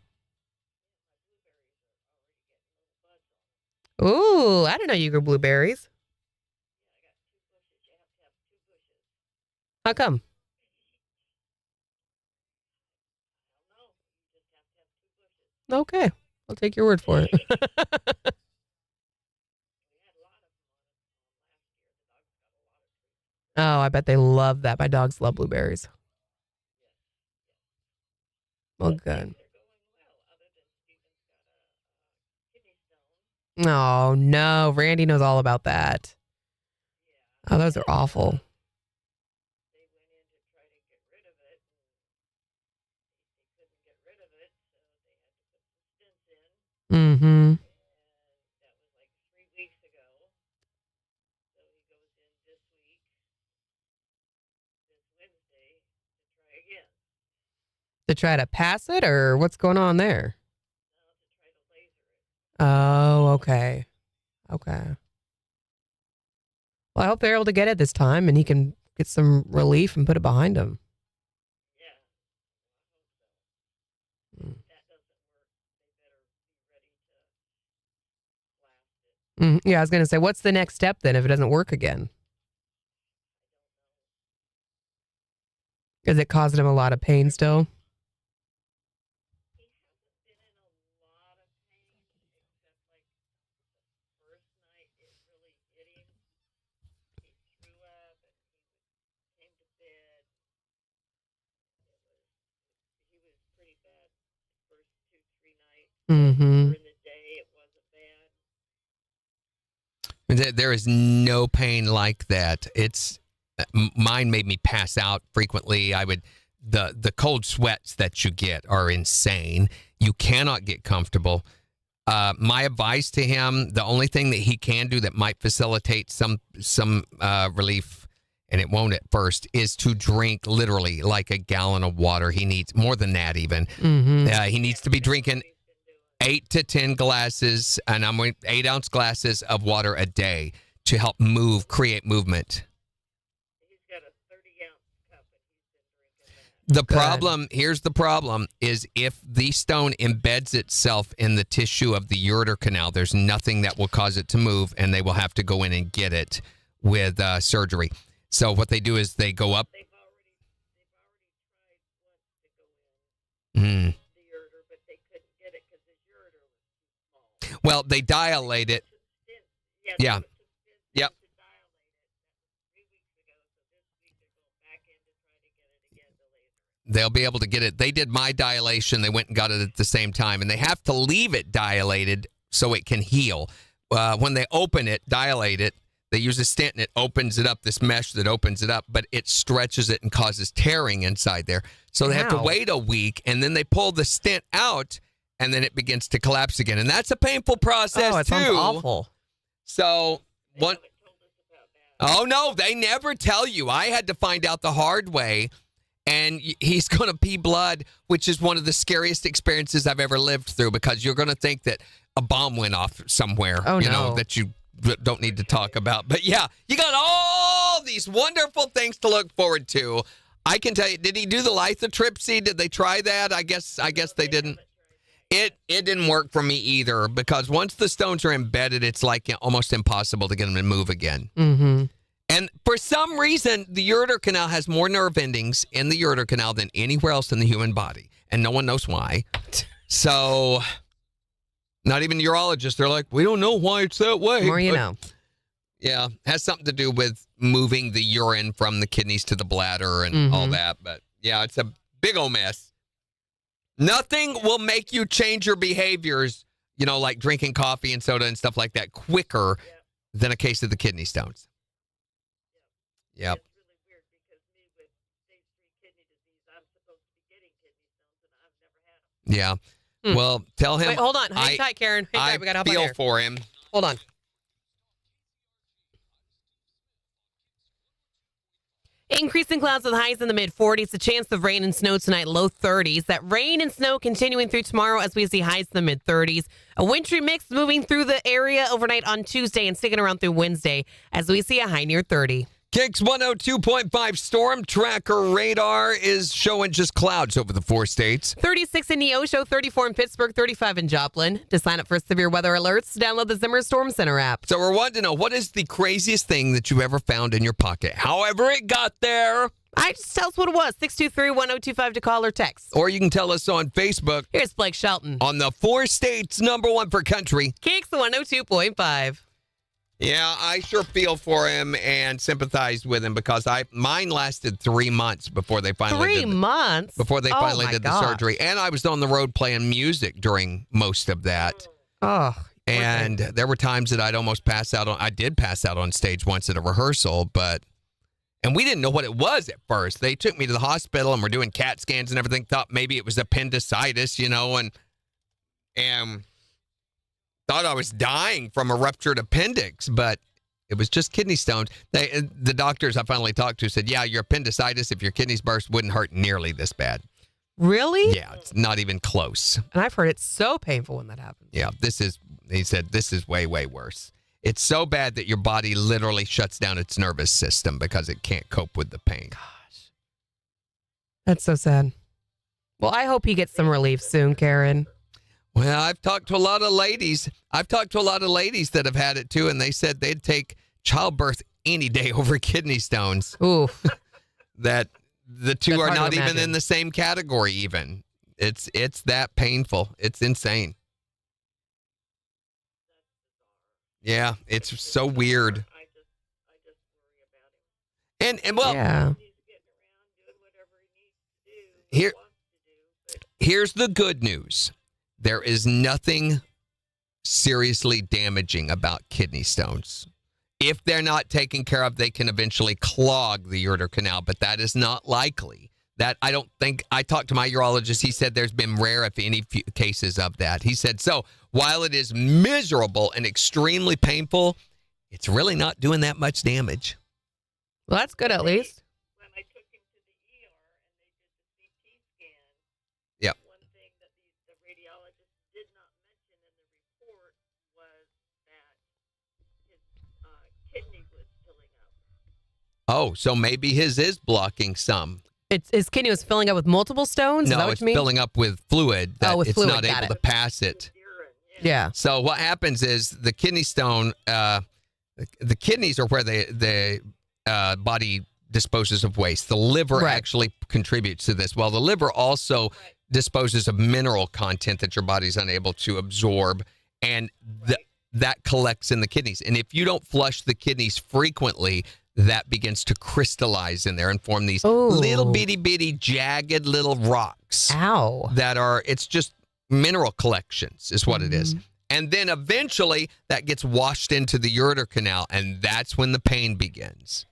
Ooh, I didn't know you grew blueberries. How come? Okay. I'll take your word for it. Oh, I bet they love that. My dogs love blueberries. Well, good. Oh, no. Randy knows all about that. Oh, those are awful. They went in to try to get rid of it, and they couldn't get rid of it, so they had to put some stents in, Mm-hmm. and that was like 3 weeks ago. So he goes in this week, this Wednesday, to try again. To try to pass it, or what's going on there? Now to try to laser it. Oh, okay. Okay. Well, I hope they're able to get it this time and he can get some relief and put it behind him. Yeah, I hope so. Mm. If that doesn't work, they better be ready to blast it. Yeah, I was going to say, what's the next step then if it doesn't work again? Is it causing him a lot of pain still? He hasn't been in a lot of pain, except like the first night it really hit him. He threw up and he came to bed. He was pretty bad the first 2-3 nights. Mm-hmm. During the day it wasn't bad. There is no pain like that. It's mine made me pass out frequently. The cold sweats that you get are insane. You cannot get comfortable. My advice to him, the only thing that he can do that might facilitate some relief, and it won't at first, is to drink literally like a gallon of water. He needs more than that even. Mm-hmm. He needs to be drinking 8 to 10 glasses, and 8-ounce glasses of water a day to help create movement. He's got a 30-ounce cup and he's been drinking that. Here's the problem, is if the stone embeds itself in the tissue of the ureter canal, there's nothing that will cause it to move, and they will have to go in and get it with surgery. So what they do is they go up. They've already tried once to go in the ureter, but they couldn't get it because his ureter was too small. Well, they dilate it. Yeah. Yep. To dilate it. That was 3 weeks ago, so this week they're going back in to try to get it again to laser. They'll be able to get it. They did my dilation. They went and got it at the same time, and they have to leave it dilated so it can heal. When they open it, dilate it, they use a stent and it opens it up, this mesh that opens it up, but it stretches it and causes tearing inside there. So they have to Ow. wait a week, and then they pull the stent out, and then it begins to collapse again. And that's a painful process, Oh, it too. sounds awful. So, one. Haven't told us about that. Oh, no, they never tell you. I had to find out the hard way, and he's going to pee blood, which is one of the scariest experiences I've ever lived through, because you're going to think that a bomb went off somewhere, Oh, you no. know, that you don't need to talk about. But yeah, you got all these wonderful things to look forward to. I can tell you, did he do the lithotripsy? Did they try that? I guess they didn't. It didn't work for me either, because once the stones are embedded, it's like almost impossible to get them to move again. Mm-hmm. And for some reason, the ureter canal has more nerve endings in the ureter canal than anywhere else in the human body. And no one knows why. So, not even urologists. They're like, we don't know why it's that way. More you But, know. Yeah, has something to do with moving the urine from the kidneys to the bladder and all that. But yeah, it's a big old mess. Nothing will make you change your behaviors, you know, like drinking coffee and soda and stuff like that, quicker than a case of the kidney stones. Yep. It's really weird because me with stage 3 kidney disease, I'm supposed to be getting kidney stones, and I've never had them. Yeah. Hmm. Well, tell him. Wait, hold on. Hang tight, Karen. Hang I tight. We got to hop on feel air. for him. Hold on. Increasing clouds with highs in the mid-40s. A chance of rain and snow tonight, low 30s. That rain and snow continuing through tomorrow as we see highs in the mid-30s. A wintry mix moving through the area overnight on Tuesday and sticking around through Wednesday as we see a high near 30. KIX 102.5 storm tracker radar is showing just clouds over the 4 states. 36 in Neosho, 34 in Pittsburgh, 35 in Joplin. To sign up for severe weather alerts, download the Zimmer Storm Center app. So we're wanting to know, what is the craziest thing that you ever found in your pocket? However it got there. Just tell us what it was. 623-1025 to call or text. Or you can tell us on Facebook Here's Blake Shelton. on the 4 states #1 for country. KIX 102.5. Yeah, I sure feel for him and sympathize with him because mine lasted 3 months before they finally 3 months? before they Oh, finally my did gosh. the surgery. And I was on the road playing music during most of that. Oh. And there were times that I'd almost pass out on. I did pass out on stage once at a rehearsal, and we didn't know what it was at first. They took me to the hospital and we're doing CAT scans and everything. Thought maybe it was appendicitis, and thought I was dying from a ruptured appendix, but it was just kidney stones. The doctors I finally talked to said, yeah, your appendicitis, if your kidneys burst, wouldn't hurt nearly this bad. Really? Yeah, it's not even close. And I've heard it's so painful when that happens. Yeah, he said, this is way, way worse. It's so bad that your body literally shuts down its nervous system because it can't cope with the pain. Gosh. That's so sad. Well, I hope he gets some relief soon, Karen. Well, I've talked to a lot of ladies. That have had it too, and they said they'd take childbirth any day over kidney stones. Ooh. That the two That's are hard to not even imagine. in the same category even. It's that painful. It's insane. Yeah, it's so weird. I just worry about him. And well, Yeah. He's getting around doing whatever he needs to do, Here- wants to do. But here's the good news. There is nothing seriously damaging about kidney stones. If they're not taken care of, they can eventually clog the ureter canal, but that is not likely. That I don't think. I talked to my urologist. He said there's been rare, if any, cases of that. He said, so while it is miserable and extremely painful, it's really not doing that much damage. Well, that's good at least. when I took him to the ER and they did the CT scan, Yep. one thing that the radiologist did not mention in the report was that his kidney was filling up. Oh, so maybe his is blocking some. His kidney was filling up with multiple stones? Is that No, what it's you mean? filling up with fluid that with it's fluid, not got able it. to pass it. Urine, Yeah. So what happens is the kidney stone, the kidneys are where the body disposes of waste. The liver Right. actually contributes to this. Well, the liver also disposes of mineral content that your body's unable to absorb, and that collects in the kidneys. And if you don't flush the kidneys frequently, that begins to crystallize in there and form these Ooh. little bitty jagged little rocks Ow. it's just mineral collections is what it is. Mm-hmm. And then eventually that gets washed into the ureter canal, and that's when the pain begins.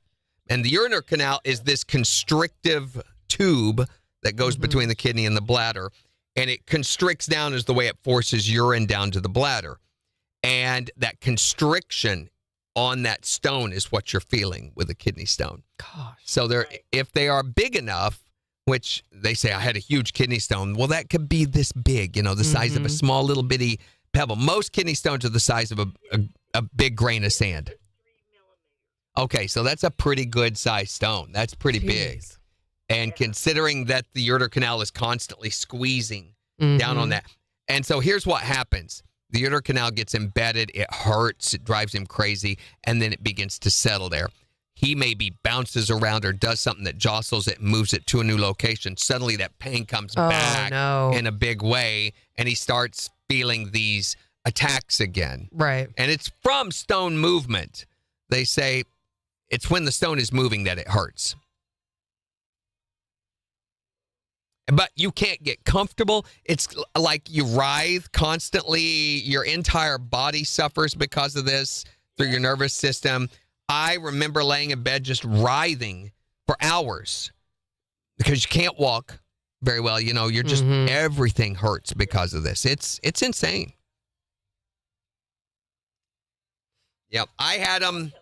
And the ureter canal is this constrictive tube that goes between the kidney and the bladder, and it constricts down as the way it forces urine down to the bladder. And that constriction on that stone is what you're feeling with a kidney stone. Gosh. So if they are big enough, which they say I had a huge kidney stone, well, that could be this big, the size of a small little bitty pebble. Most kidney stones are the size of a big grain of sand. 3 millimeters. Okay, so that's a pretty good sized stone. That's pretty big. Jeez. And considering that the ureter canal is constantly squeezing Mm-hmm. down on that. And so here's what happens. The ureter canal gets embedded. It hurts. It drives him crazy. And then it begins to settle there. He maybe bounces around or does something that jostles it and moves it to a new location. Suddenly that pain comes back no. in a big way, and he starts feeling these attacks again. Right. And it's from stone movement. They say it's when the stone is moving that it hurts. But you can't get comfortable. It's like you writhe constantly. Your entire body suffers because of this through your nervous system. I remember laying in bed just writhing for hours because you can't walk very well. You're just everything hurts because of this. It's insane. Yep, I had him.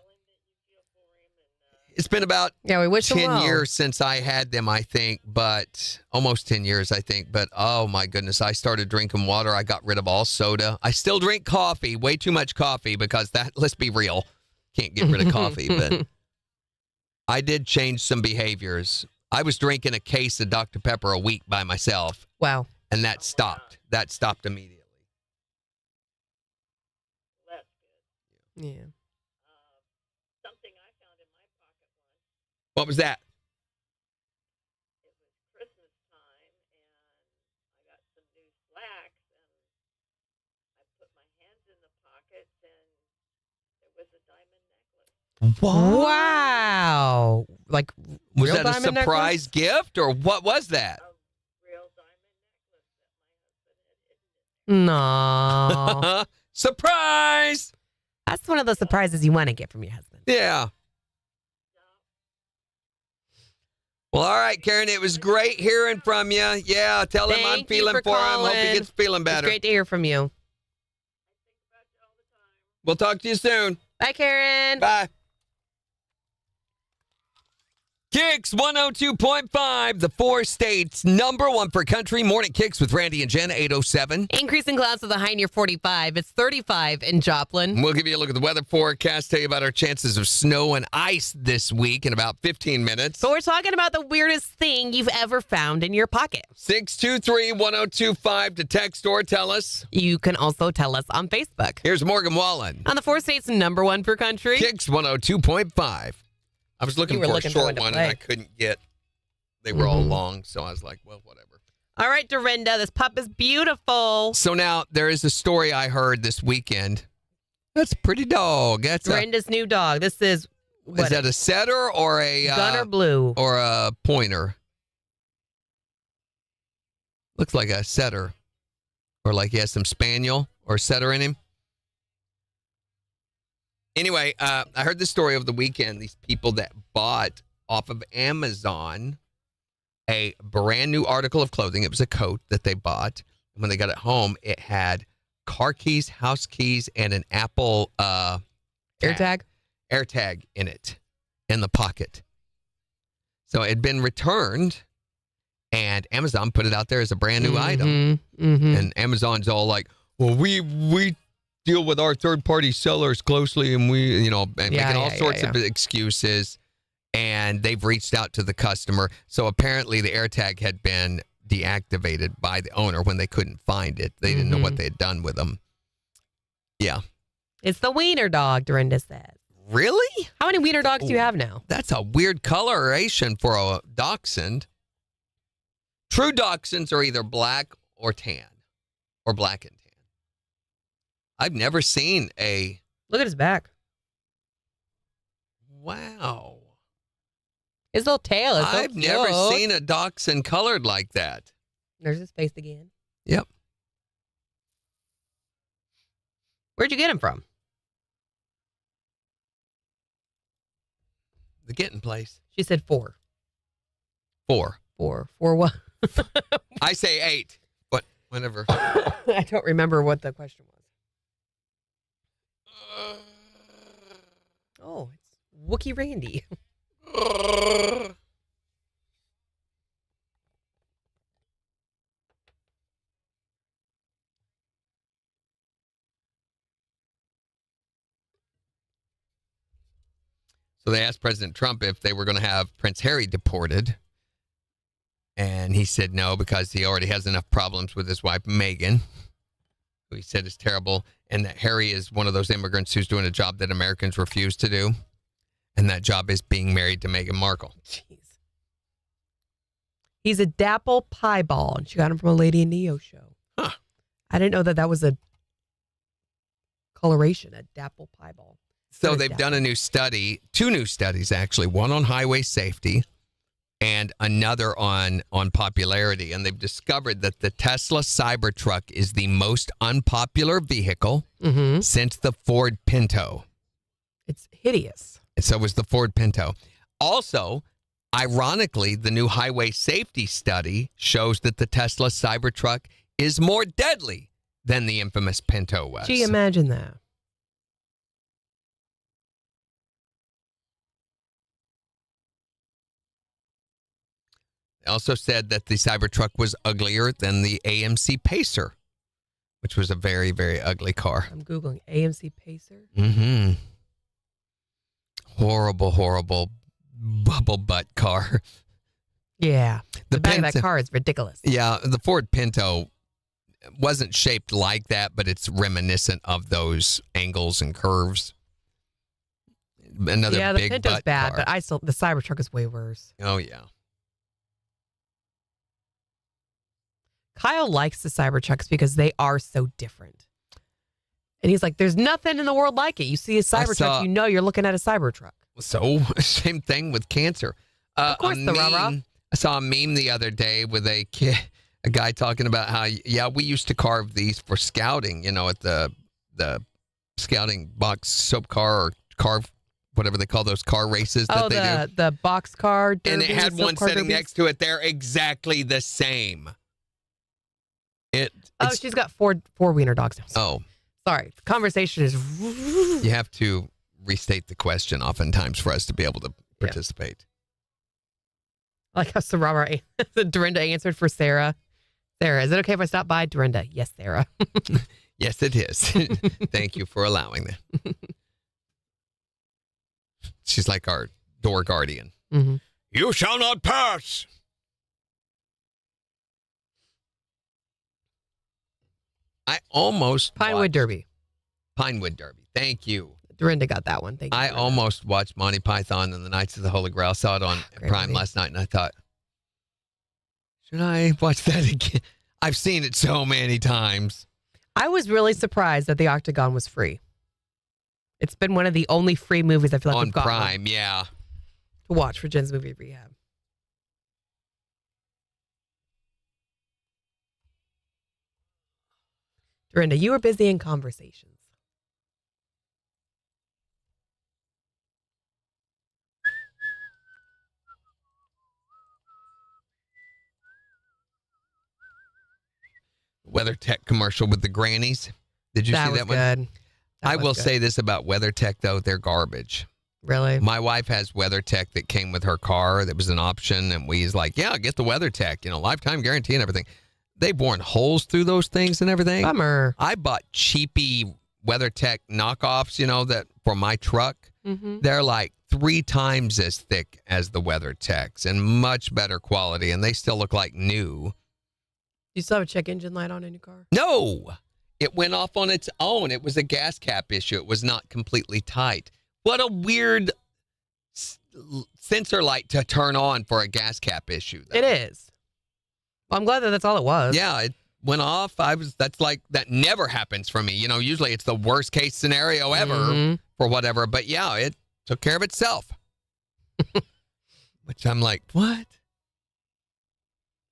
It's been about Yeah, we wish 10 them well. years since I had them, I think, but almost 10 years, I think. But oh my goodness, I started drinking water. I got rid of all soda. I still drink coffee, way too much coffee because that, let's be real, can't get rid of coffee. But I did change some behaviors. I was drinking a case of Dr. Pepper a week by myself, Wow. and that stopped. That stopped immediately. That's good. Yeah. Something I found in my pocket once. What was that? It was Christmas time, and I got some new slacks, and I put my hands in the pockets, and there was a diamond necklace. Wow. Like, Was real that a diamond surprise gift, or what was that? A real diamond necklace that my husband had hidden in necklace? No. Surprise! That's one of the surprises you want to get from your husband. Yeah. Well, all right, Karen, it was great hearing from you. Yeah, tell him I'm Thank you feeling for for him. Hope calling. he gets feeling It's better. great to hear from you. We'll talk to you soon. Bye, Karen. Bye. KIX 102.5, the 4 states number 1 for country. Morning KIX with Randy and Jen, 807. Increasing clouds with a high near 45. It's 35 in Joplin. We'll give you a look at the weather forecast, tell you about our chances of snow and ice this week in about 15 minutes. So we're talking about the weirdest thing you've ever found in your pocket. 623-1025 to text or tell us. You can also tell us on Facebook. Here's Morgan Wallen. On the 4 states number 1 for country. KIX 102.5. I was looking You were for looking a for short one to one, play. and I couldn't get. They were all Mhm. long, so I was like, well, whatever. All right, Dorinda, this pup is beautiful. So now there is a story I heard this weekend. That's a pretty dog. That's Dorinda's new dog. This is is that a setter or a Gunner Blue. or a pointer? Looks like a setter, or like he has some spaniel or setter in him. Anyway, I heard the story over the weekend. These people that bought off of Amazon a brand new article of clothing. It was a coat that they bought. And when they got it home, it had car keys, house keys, and an Apple AirTag. AirTag in it, in the pocket. So it had been returned, and Amazon put it out there as a brand new item. Mm-hmm. And Amazon's all like, well, we deal with our third-party sellers closely, and we, making all sorts of excuses. And they've reached out to the customer. So apparently the AirTag had been deactivated by the owner when they couldn't find it. They didn't know what they had done with them. Yeah. It's the wiener dog, Dorinda says. Really? How many wiener dogs do you have now? That's a weird coloration for a dachshund. True dachshunds are either black or tan, or black and tan. I've never seen a... Look at his back. Wow. His little tail is so I've never cute. seen a dachshund colored like that. There's his face again. Yep. Where'd you get him from? The Getting Place. She said 4. 4. 4. 4 what? I say 8, but whenever. I don't remember what the question was. Oh, it's Wookie Randy. So they asked President Trump if they were going to have Prince Harry deported. And he said no, because he already has enough problems with his wife, Meghan, who he said is terrible. And that Harry is one of those immigrants who's doing a job that Americans refuse to do. And that job is being married to Meghan Markle. Jeez. He's a dapple pieball, and she got him from a Lady in Neo show. Huh. I didn't know that was a coloration, a dapple pieball. So What is they've that? done a new study, 2 new studies actually, one on highway safety and another on popularity. And they've discovered that the Tesla Cybertruck is the most unpopular vehicle Mm-hmm. since the Ford Pinto. It's hideous. So was the Ford Pinto. Also, ironically, the new highway safety study shows that the Tesla Cybertruck is more deadly than the infamous Pinto was. Gee, imagine that. also said that the Cybertruck was uglier than the AMC Pacer, which was a very, very ugly car. I'm Googling AMC Pacer. Mm-hmm. Horrible, horrible bubble butt car. Yeah. The back of that Pinto- car is ridiculous. Yeah, the Ford Pinto wasn't shaped like that, but it's reminiscent of those angles and curves. Another Yeah, the big Pinto's butt bad, car. but the Cybertruck is way worse. Oh, yeah. Kyle likes the Cybertrucks because they are so different. And he's like, there's nothing in the world like it. You see a Cybertruck, saw- you know you're looking at a Cybertruck. So, same thing with cancer. Of course, the rah-rah. I saw a meme the other day with a guy talking about how, yeah, we used to carve these for scouting, at the scouting box soap car or carve, whatever they call those car races that they do. The box car And derby, it had silk one car sitting derbies. next to it. They're exactly the same. It's, She's got four wiener dogs now. oh, Sorry, the conversation is. you have to restate the question oftentimes for us to be able to participate. Like how Sarara, Dorinda answered for Sarah. Sarah, is it okay if I stop by? Dorinda, yes, Sarah. Yes, it is. Thank you for allowing that. She's like our door guardian. Mm-hmm. You shall not pass. I almost Pinewood watched Derby. Pinewood Derby. Thank you. Dorinda got that one. Thank you. I Dorinda. almost watched Monty Python and the Knights of the Holy Grail. Saw it on Great Prime movie. last night, and I thought, should I watch that again? I've seen it so many times. I was really surprised that The Octagon was free. It's been one of the only free movies I feel like On we've gotten Prime, yeah. to watch for Jen's movie rehab. Dorinda, you were busy in conversations. WeatherTech commercial with the grannies. Did you That see was that one? good. That I was will good. say this about WeatherTech, though. They're garbage. Really? My wife has WeatherTech that came with her car. That was an option. And we was like, yeah, get the WeatherTech, lifetime guarantee and everything. They've worn holes through those things and everything. Bummer. I bought cheapy WeatherTech knockoffs, that for my truck. Mm-hmm. They're like 3 times as thick as the WeatherTechs and much better quality. And they still look like new. You still have a check engine light on in your car? No, it went off on its own. It was a gas cap issue. It was not completely tight. What a weird sensor light to turn on for a gas cap issue. Though. It is. Well, I'm glad that that's all it was. Yeah, it went off. That never happens for me. Usually it's the worst case scenario ever Mhm. for whatever. But yeah, it took care of itself. Which I'm like, what?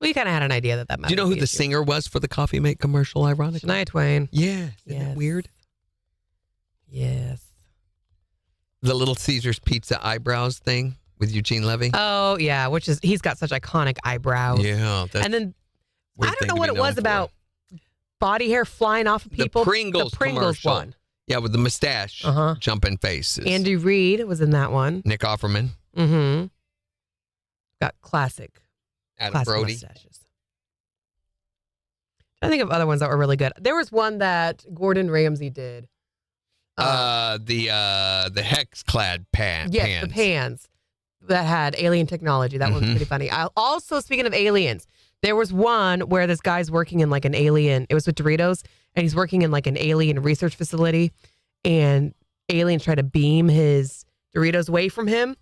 Well, you kind of had an idea that might Do you know be who the issue. singer was for the Coffee Mate commercial, ironically? Shania Twain. Yeah. Isn't Yes. that weird? Yes. The Little Caesars pizza eyebrows thing with Eugene Levy. Oh, yeah, he's got such iconic eyebrows. Yeah. That's And then, weird I don't thing know to what be it known was for. about body hair flying off of people. The Pringles commercial. one. Yeah, with the mustache Uh-huh. jumping faces. Andy Reid was in that one. Nick Offerman, Mm-hmm. Got classic Adam Brody. mustaches. I think of other ones that were really good. There was one that Gordon Ramsay did. The hex clad Yes, pans. the pans that had alien technology. That one's Mhm. pretty funny. Also, speaking of aliens, there was one where this guy's working in like an alien. It was with Doritos, and he's working in like an alien research facility, and aliens try to beam his Doritos away from him,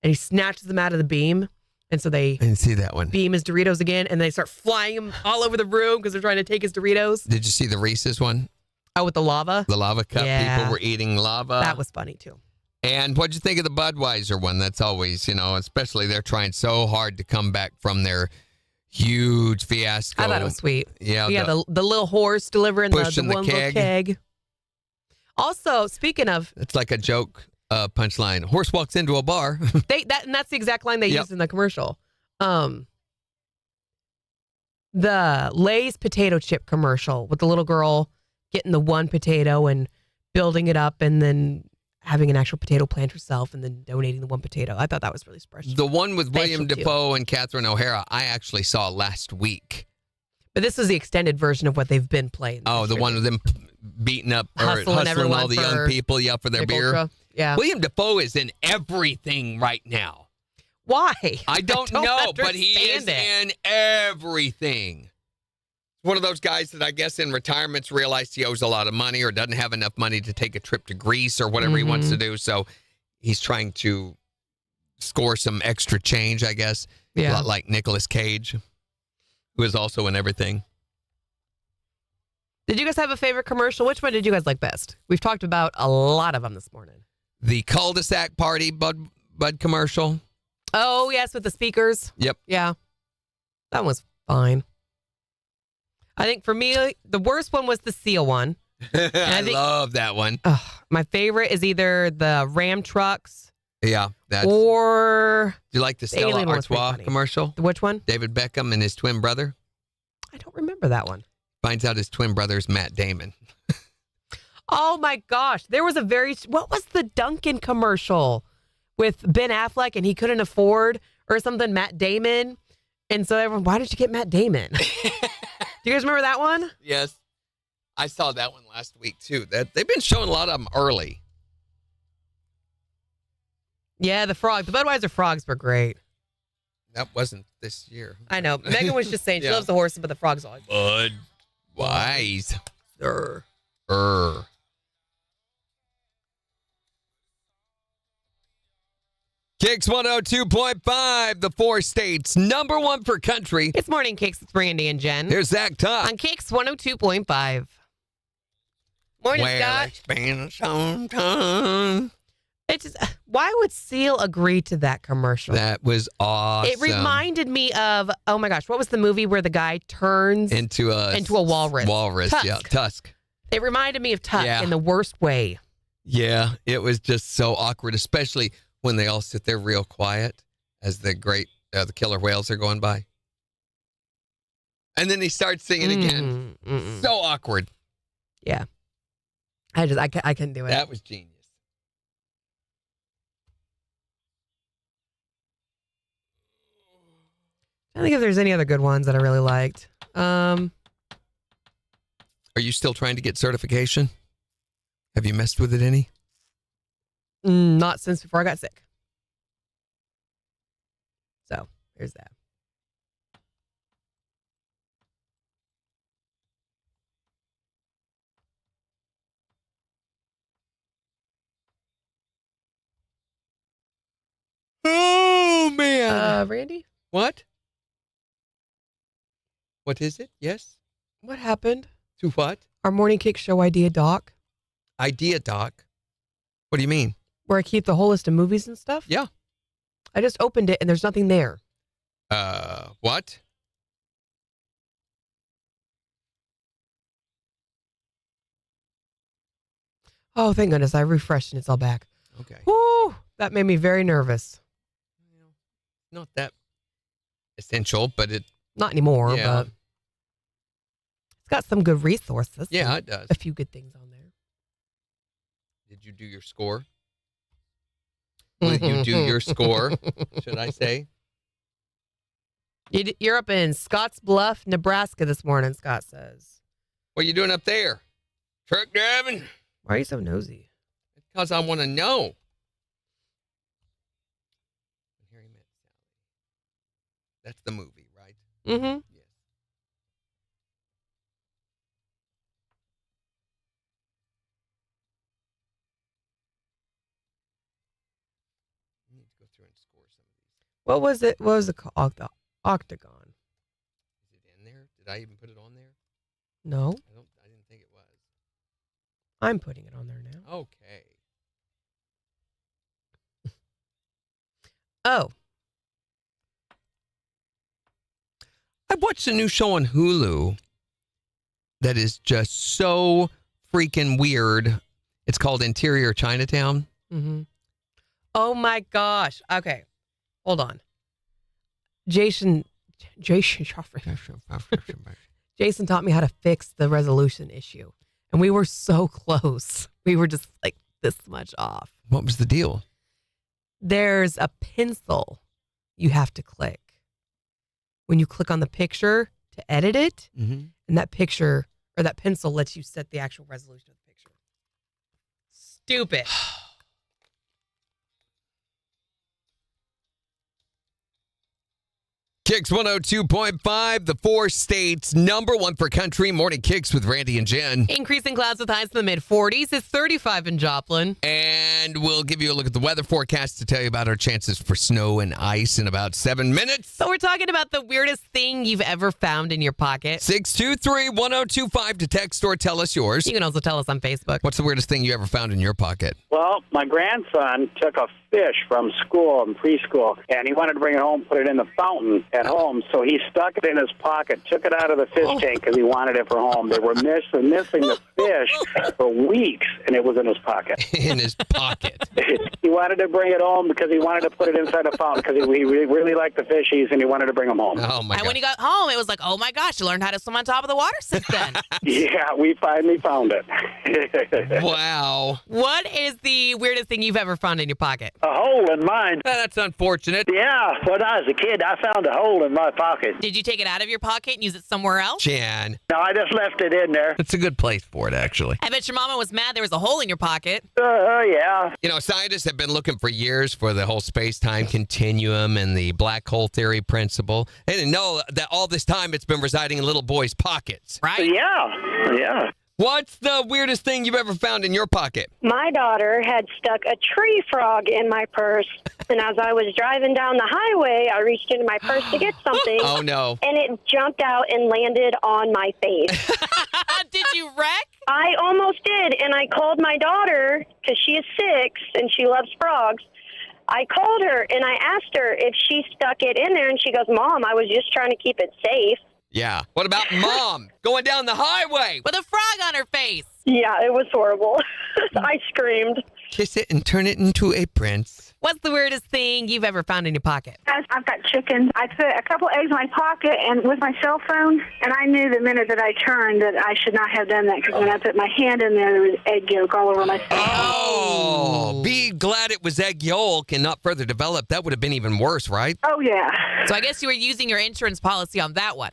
and he snatches them out of the beam, and so they I didn't see that one. beam his Doritos again, and they start flying him all over the room because they're trying to take his Doritos. Did you see the Reese's one? Oh, with the lava. The lava cup. Yeah. People were eating lava. That was funny too. And what'd you think of the Budweiser one? That's always, especially they're trying so hard to come back from their huge fiasco. I thought it was sweet. Yeah. Yeah, the little horse delivering the Pushing the one little keg. keg. Also, speaking of, It's like a joke punchline. Horse walks into a bar. that's the exact line they Yep. used in the commercial. The Lay's potato chip commercial with the little girl getting the one potato and building it up, and then having an actual potato plant herself and then donating the one potato. I thought that was really special. The one with William Special, too. Dafoe and Catherine O'Hara, I actually saw last week. But this is the extended version of what they've been playing. Oh, the one with them beating up or hustling everyone all the young for people, for their Nick beer. Ultra. Yeah. William Dafoe is in everything right now. Why? I don't know, but he is understand in everything. One of those guys that I guess in retirement's realized he owes a lot of money or doesn't have enough money to take a trip to Greece or whatever he wants to do. So he's trying to score some extra change, I guess. Yeah. A lot like Nicolas Cage, who is also in everything. Did you guys have a favorite commercial? Which one did you guys like best? We've talked about a lot of them this morning. The cul-de-sac party Bud commercial. Oh, yes, with the speakers. Yep. Yeah. That was fine. I think for me, the worst one was the seal one. I love that one. My favorite is either the Ram trucks Yeah. That's, or do you like the Stella alien one was pretty Artois funny. commercial? which one? David Beckham and his twin brother. I don't remember that one. Finds out his twin brother's Matt Damon. Oh my gosh. There was what was the Dunkin' commercial with Ben Affleck and he couldn't afford or something, Matt Damon? And so everyone, why did you get Matt Damon? Do you guys remember that one? Yes. I saw that one last week too. That they've been showing a lot of them early. Yeah, the Budweiser frogs were great. That wasn't this year. I know. Megan was just saying she Yeah. loves the horses, but the frogs always. Bud Wise. Sir. KIX 102.5, the 4 states, number 1 for country. It's Morning Kicks with Brandy and Jen. Here's Zach Tuck. On KIX 102.5. Morning, Well, Scott. it's been some time. It's just, why would Seal agree to that commercial? That was awesome. It reminded me of, oh my gosh, what was the movie where the guy turns into a walrus? Walrus, Tusk. yeah, Tusk. It reminded me of Tuck Yeah. in the worst way. Yeah, it was just so awkward, especially when they all sit there real quiet as the killer whales are going by. And then he starts singing again. So awkward. Yeah. I couldn't do it. That was genius. I don't think if there's any other good ones that I really liked. Are you still trying to get certification? Have you messed with it any? Not since before I got sick. So, there's that. Oh, man. Randy, What? What is it? Yes? what happened? To what? Our Morning Kick Show idea doc, Idea doc. What do you mean? where I keep the whole list of movies and stuff. Yeah. I just opened it and there's nothing there. What? Oh, thank goodness. I refreshed and it's all back. Okay. Woo! That made me very nervous. Not that essential, but it. Not anymore, Yeah. but it's got some good resources. Yeah, and it does. a few good things on there. Did you do your score? Will you do your score? Should I say? You're up in Scotts Bluff, Nebraska this morning, Scott says. What are you doing up there? Truck driving? Why are you so nosy? Because I want to know. Harry Met Sally. That's the movie, right? Mm-hmm. Yes. I need to go through and score some of these. What was it? What was it called? The Octagon. Is it in there? Did I even put it on there? No, I didn't think it was. I'm putting it on there now. Okay. Oh, I watched a new show on Hulu that is just so freaking weird. It's called Interior Chinatown. mm-hmm. Oh my gosh. Okay, hold on. Jason taught me how to fix the resolution issue, and we were so close. We were just like this much off. What was the deal? There's a pencil you have to click. When you click on the picture to edit it, Mm-hmm. and that picture or that pencil lets you set the actual resolution of the picture. Stupid. KIX 102.5, the 4 states, number 1 for country. Morning KIX with Randy and Jen. Increasing clouds with highs in the mid-40s. It's 35 in Joplin. And we'll give you a look at the weather forecast to tell you about our chances for snow and ice in about 7 minutes. So we're talking about the weirdest thing you've ever found in your pocket. 623-1025 to text or tell us yours. You can also tell us on Facebook. What's the weirdest thing you ever found in your pocket? Well, my grandson took a fish from school in preschool, and he wanted to bring it home, put it in the fountain at home. So he stuck it in his pocket, took it out of the fish tank because he wanted it for home. They were missing the fish for weeks, and it was in his pocket. In his pocket. He wanted to bring it home because he wanted to put it inside the fountain because he really liked the fishies, and he wanted to bring them home. Oh, my And God. when he got home, it was like, oh my gosh, you learned how to swim on top of the water since then. Yeah, we finally found it. Wow. What is the weirdest thing you've ever found in your pocket? A hole in mine. That's unfortunate. Yeah, when I was a kid, I found a hole in my pocket. Did you take it out of your pocket and use it somewhere else? Jan, No, I just left it in there. it's a good place for it, actually. I bet your mama was mad there was a hole in your pocket. Yeah. You know, scientists have been looking for years for the whole space-time continuum and the black hole theory principle. They didn't know that all this time it's been residing in little boys' pockets. Right? Yeah. What's the weirdest thing you've ever found in your pocket? My daughter had stuck a tree frog in my purse, and as I was driving down the highway, I reached into my purse to get something, Oh, no. and it jumped out and landed on my face. Did you wreck? I almost did, and I called my daughter, because she is 6, and she loves frogs. I called her, and I asked her if she stuck it in there, and she goes, Mom, I was just trying to keep it safe. Yeah. What about Mom going down the highway? With a frog on her face. Yeah, it was horrible. I screamed. Kiss it and turn it into a prince. What's the weirdest thing you've ever found in your pocket? I've got chickens. I put a couple eggs in my pocket and with my cell phone, and I knew the minute that I turned that I should not have done that because when I put my hand in there was egg yolk all over my face. Oh, be glad it was egg yolk and not further developed. That would have been even worse, right? Oh, yeah. So I guess you were using your insurance policy on that one.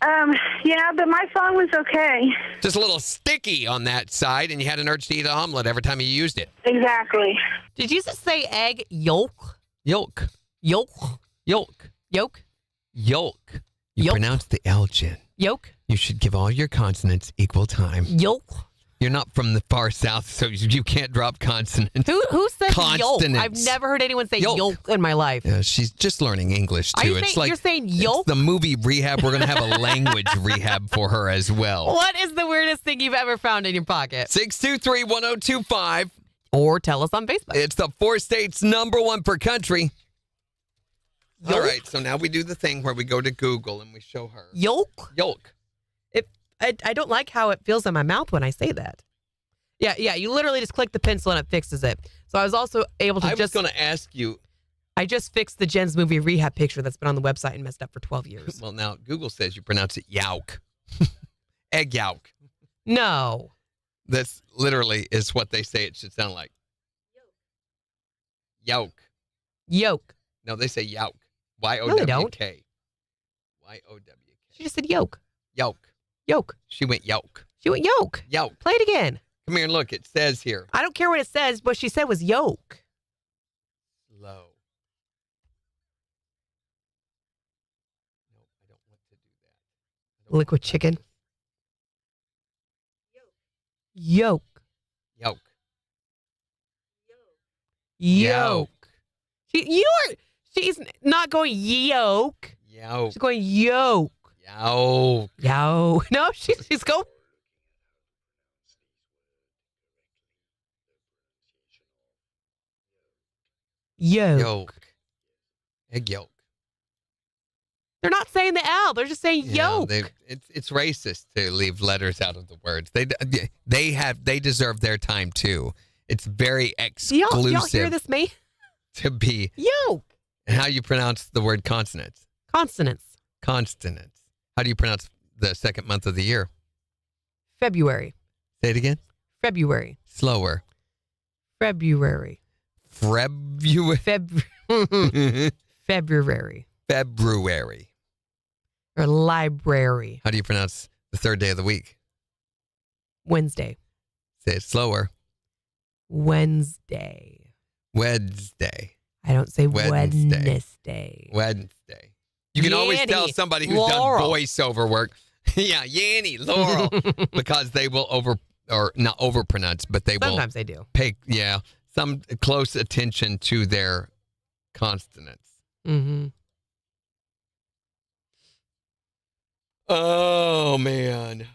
Yeah, but my phone was okay. Just a little sticky on that side, and you had an urge to eat an omelet every time you used it. Exactly. Did you just say egg yolk? Yolk. Yolk? Yolk. Yolk? Yolk. You Yolk. pronounce the L, Jen. Yolk? You should give all your consonants equal time. Yolk? You're not from the far south, so you can't drop consonants. Who says yolk? Consonants. I've never heard anyone say Yolk. yolk in my life. Yeah, she's just learning English, Are too. you It's saying, like you're saying it's yolk? the movie Rehab. We're going to have a language rehab for her as well. What is the weirdest thing you've ever found in your pocket? 623-1025. Or tell us on Facebook. It's the 4 states number 1 for country. All Yolk? right, so now we do the thing where we go to Google and we show her. Yolk? Yolk. I don't like how it feels in my mouth when I say that. Yeah, you literally just click the pencil and it fixes it. So I was also able to I was going to ask you. I just fixed the Jen's Movie Rehab picture that's been on the website and messed up for 12 years. Well, now Google says you pronounce it yauk. Egg yauk. No. That's literally is what they say it should sound like. Yolk. Yolk. No, they say yauk. Y-O-W-K. No, they don't. Y-O-W-K. She just said yolk. Yolk. Yolk. She went yolk. She went yolk. Yolk. Play it again. Come here and look. It says here. I don't care what it says. What she said was yolk. Low. No, I don't want to do that. Liquid chicken. Yolk. Yolk. Yolk. She's not going yolk. Yolk. She's going yolk. Yolk. Yo. No, she's going. Yolk. Yolk. Egg yolk. They're not saying the L. They're just saying Yeah, yolk. it's racist to leave letters out of the words. They deserve their time too. It's very exclusive Y'all hear this, me? to be. Yolk. And how you pronounce the word consonants? Consonants. Consonants. How do you pronounce the second month of the year? February. Say it again. February. Slower. February. February. February. Or library. How do you pronounce the third day of the week? Wednesday. Say it slower. Wednesday. Wednesday. I don't say Wednesday. Wednesday. Wednesday. You can always tell somebody who's done voiceover work. Yeah, Yanny, Laurel. Because they will not overpronounce, but they will. Sometimes they do. Pay, some close attention to their consonants. Mm-hmm. Oh, man.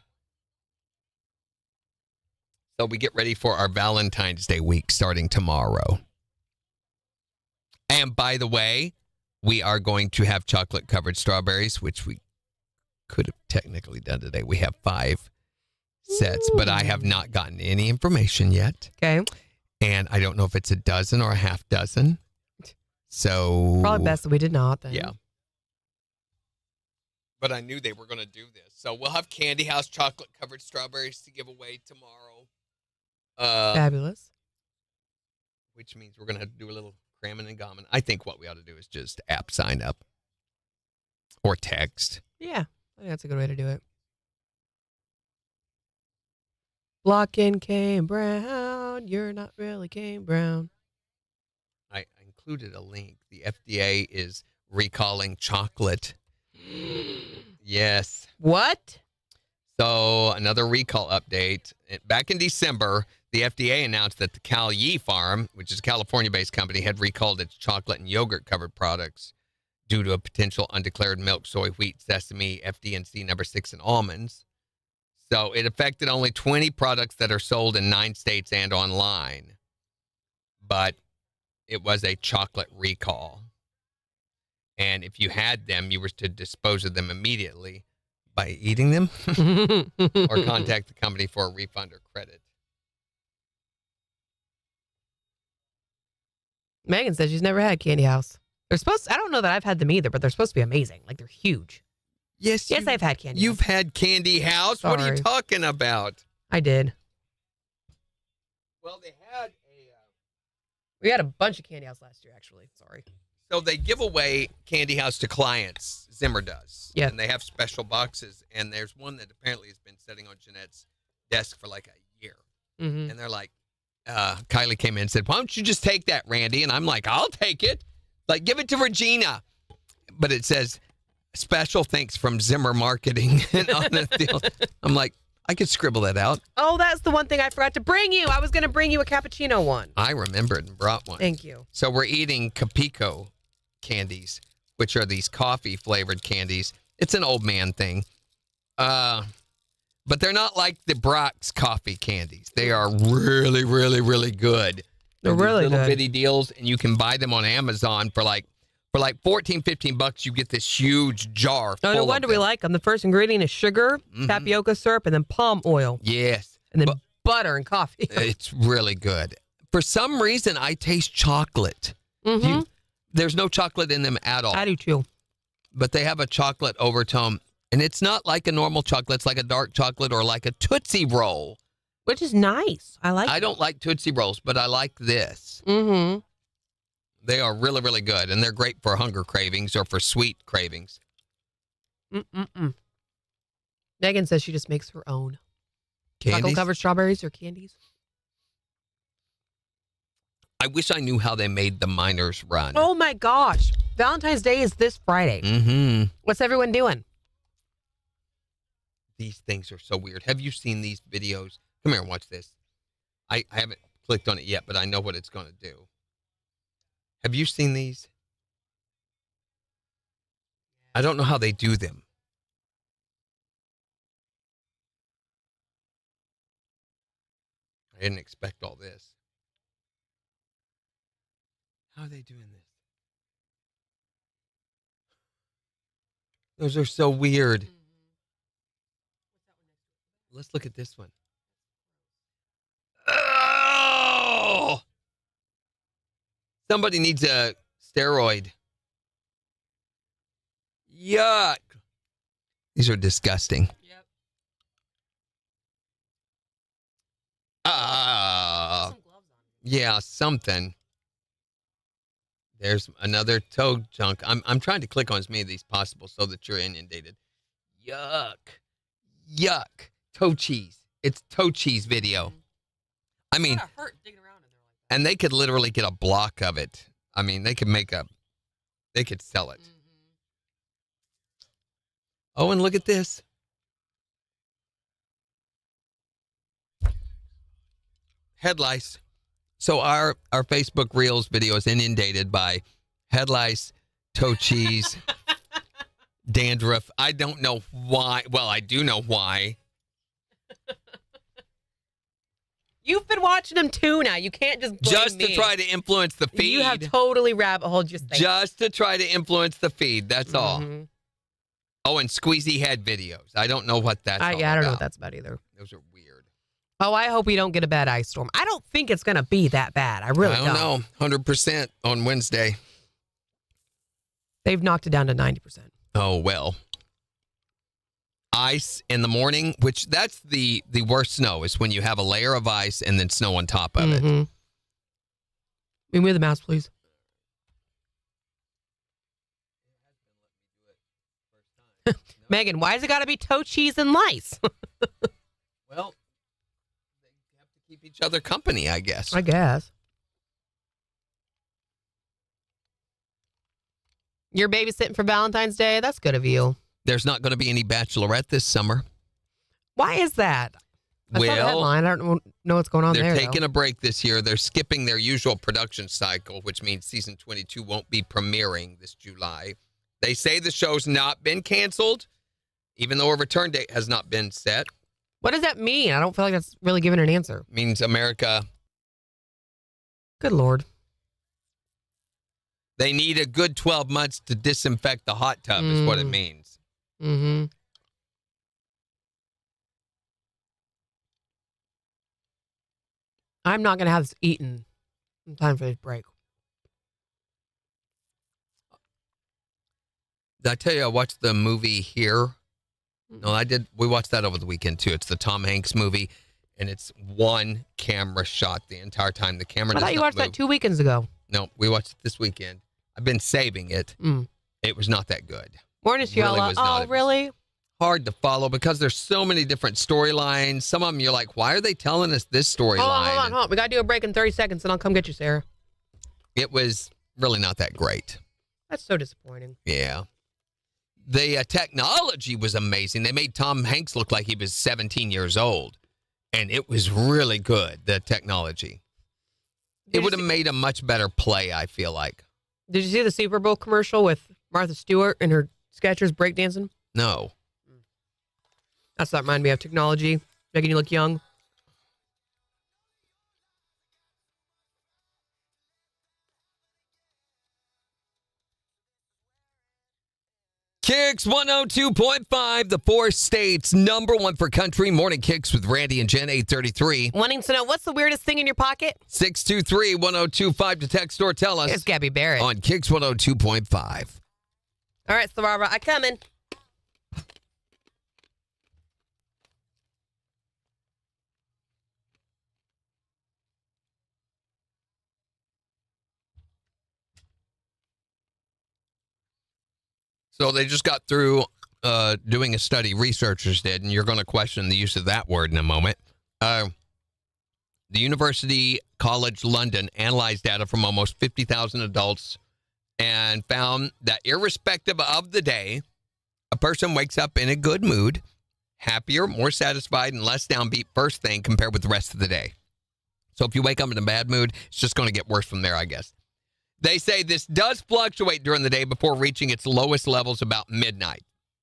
So we get ready for our Valentine's Day week starting tomorrow. And by the way, we are going to have chocolate-covered strawberries, which we could have technically done today. We have 5 sets, but I have not gotten any information yet. Okay. And I don't know if it's a dozen or a half dozen. So probably best that we did not then. Yeah. But I knew they were going to do this. So we'll have Candy House chocolate-covered strawberries to give away tomorrow. Fabulous. Which means we're going to have to do a little cramming and gamming. I think what we ought to do is just app sign up. Or text. Yeah. I think that's a good way to do it. Blocking Kane Brown. You're not really Kane Brown. I included a link. The FDA is recalling chocolate. Yes. What? So another recall update. Back in December, the FDA announced that the Cal Yi Farm, which is a California-based company, had recalled its chocolate and yogurt-covered products due to a potential undeclared milk, soy, wheat, sesame, FD&C number 6, and almonds. So it affected only 20 products that are sold in 9 states and online. But it was a chocolate recall. And if you had them, you were to dispose of them immediately by eating them or contact the company for a refund or credit. Megan says she's never had Candy House. They're supposed to, I don't know that I've had them either, but they're supposed to be amazing. Like they're huge. Yes, I've had Candy You've House. had Candy House? What are you Sorry. talking about? I did. Well, they had We had a bunch of Candy House last year, actually. Sorry. So they give away Candy House to clients. Zimmer does. Yeah. And they have special boxes. And there's one that apparently has been sitting on Jeanette's desk for like a year. Mm-hmm. And they're like, Kylie came in and said, why don't you just take that, Randy? And I'm like, I'll take it. Like, give it to Regina. But it says, special thanks from Zimmer Marketing. And on the deal, I'm like, I could scribble that out. Oh, that's the one thing I forgot to bring you. I was going to bring you a cappuccino one. I remembered and brought one. Thank you. So we're eating Capico candies, which are these coffee-flavored candies. It's an old man thing. But they're not like the Brock's coffee candies. They are really, really, really good. They're really little good. bitty deals, and you can buy them on Amazon for like $14-15. You get this huge jar. No full wonder of we them. like them. The first ingredient is sugar, tapioca syrup, and then palm oil, Yes, and then butter and coffee. it's really good. For some reason, I taste chocolate. Mm-hmm. There's no chocolate in them at all. I do too. But they have a chocolate overtone. And it's not like a normal chocolate. It's like a dark chocolate or like a Tootsie Roll. Which is nice. I like I don't like Tootsie Rolls, but I like this. Mm-hmm. They are really, really good. And they're great for hunger cravings or for sweet cravings. Mm-mm-mm. Megan says she just makes her own. Candies? Chocolate-covered strawberries or candies. I wish I knew how they made the miners run. Oh, my gosh. Valentine's Day is this Friday. Mm-hmm. What's everyone doing? These things are so weird. Have you seen these videos? Come here and watch this. I haven't clicked on it yet, but I know what it's going to do. Have you seen these? I don't know how they do them. I didn't expect all this. How are they doing this? Those are so weird. Let's look at this one. Oh! Somebody needs a steroid. Yuck. These are disgusting. Yep. Yeah, something. There's another toe chunk. I'm trying to click on as many of these possible so that you're inundated. Yuck. Toe cheese. It's toe cheese video. I mean, hurt digging around in there like that. and they could literally get a block of it. I mean, they could sell it. Oh, and look at this. Head lice. So our Facebook Reels video is inundated by head lice, toe cheese, dandruff. I don't know why. Well, I do know why. You've been watching them too now. You can't just blame Just to me. try to influence the feed. You have totally rabbit holed your thing. Just to try to influence the feed. That's all. Oh, and squeezy head videos. I don't know what that's all I don't about. know what that's about either. Those are weird. Oh, I hope we don't get a bad ice storm. I don't think it's going to be that bad. I really I don't know. 100% on Wednesday. They've knocked it down to 90%. Oh, well. Ice in the morning, which that's the worst snow, is when you have a layer of ice and then snow on top of it. Can we move the mouse, please? Megan, why has it got to be toe cheese and lice? Well, they have to keep each other company, I guess. I guess. You're babysitting for Valentine's Day? That's good of you. There's not going to be any bachelorette this summer. Why is that? I saw the Well, headline. I don't know what's going on they're there. taking though. a break this year. They're skipping their usual production cycle, which means season 22 won't be premiering this July. They say the show's not been canceled, even though a return date has not been set. What does that mean? I don't feel like that's really giving an answer. Means America, Good Lord. they need a good 12 months to disinfect the hot tub is what it means. Mm-hmm. I'm not going to have this eaten in time for this break. Did I tell you I watched the movie Here? No, I did. We watched that over the weekend, too. It's the Tom Hanks movie, and it's one camera shot the entire time. The camera I does thought you not watched move. that 2 weekends ago. No, we watched it this weekend. I've been saving it. It was not that good. Morning, Really Sheila. was not. Oh, It was really? hard to follow because there's so many different storylines. Some of them you're like, why are they telling us this storyline? Hold on. We got to do a break in 30 seconds, and I'll come get you, Sarah. It was really not that great. That's so disappointing. Yeah. The technology was amazing. They made Tom Hanks look like he was 17 years old, and it was really good, the technology. It would have made a much better play, I feel like. Did you see the Super Bowl commercial with Martha Stewart and her Skechers breakdancing? No. That's what reminded me of technology, making you look young. KIX 102.5, the 4 states, #1 for country. Morning KIX with Randy and Jen, 833. Wanting to know what's the weirdest thing in your pocket? 623-1025 to text or tell us. It's Gabby Barrett. On KIX 102.5. All right, so Barbara, I coming. So they just got through doing a study, researchers did, and you're going to question the use of that word in a moment. The University College London analyzed data from almost 50,000 adults and found that irrespective of the day, a person wakes up in a good mood, happier, more satisfied, and less downbeat first thing compared with the rest of the day. So if you wake up in a bad mood, it's just going to get worse from there, I guess. They say this does fluctuate during the day before reaching its lowest levels about midnight.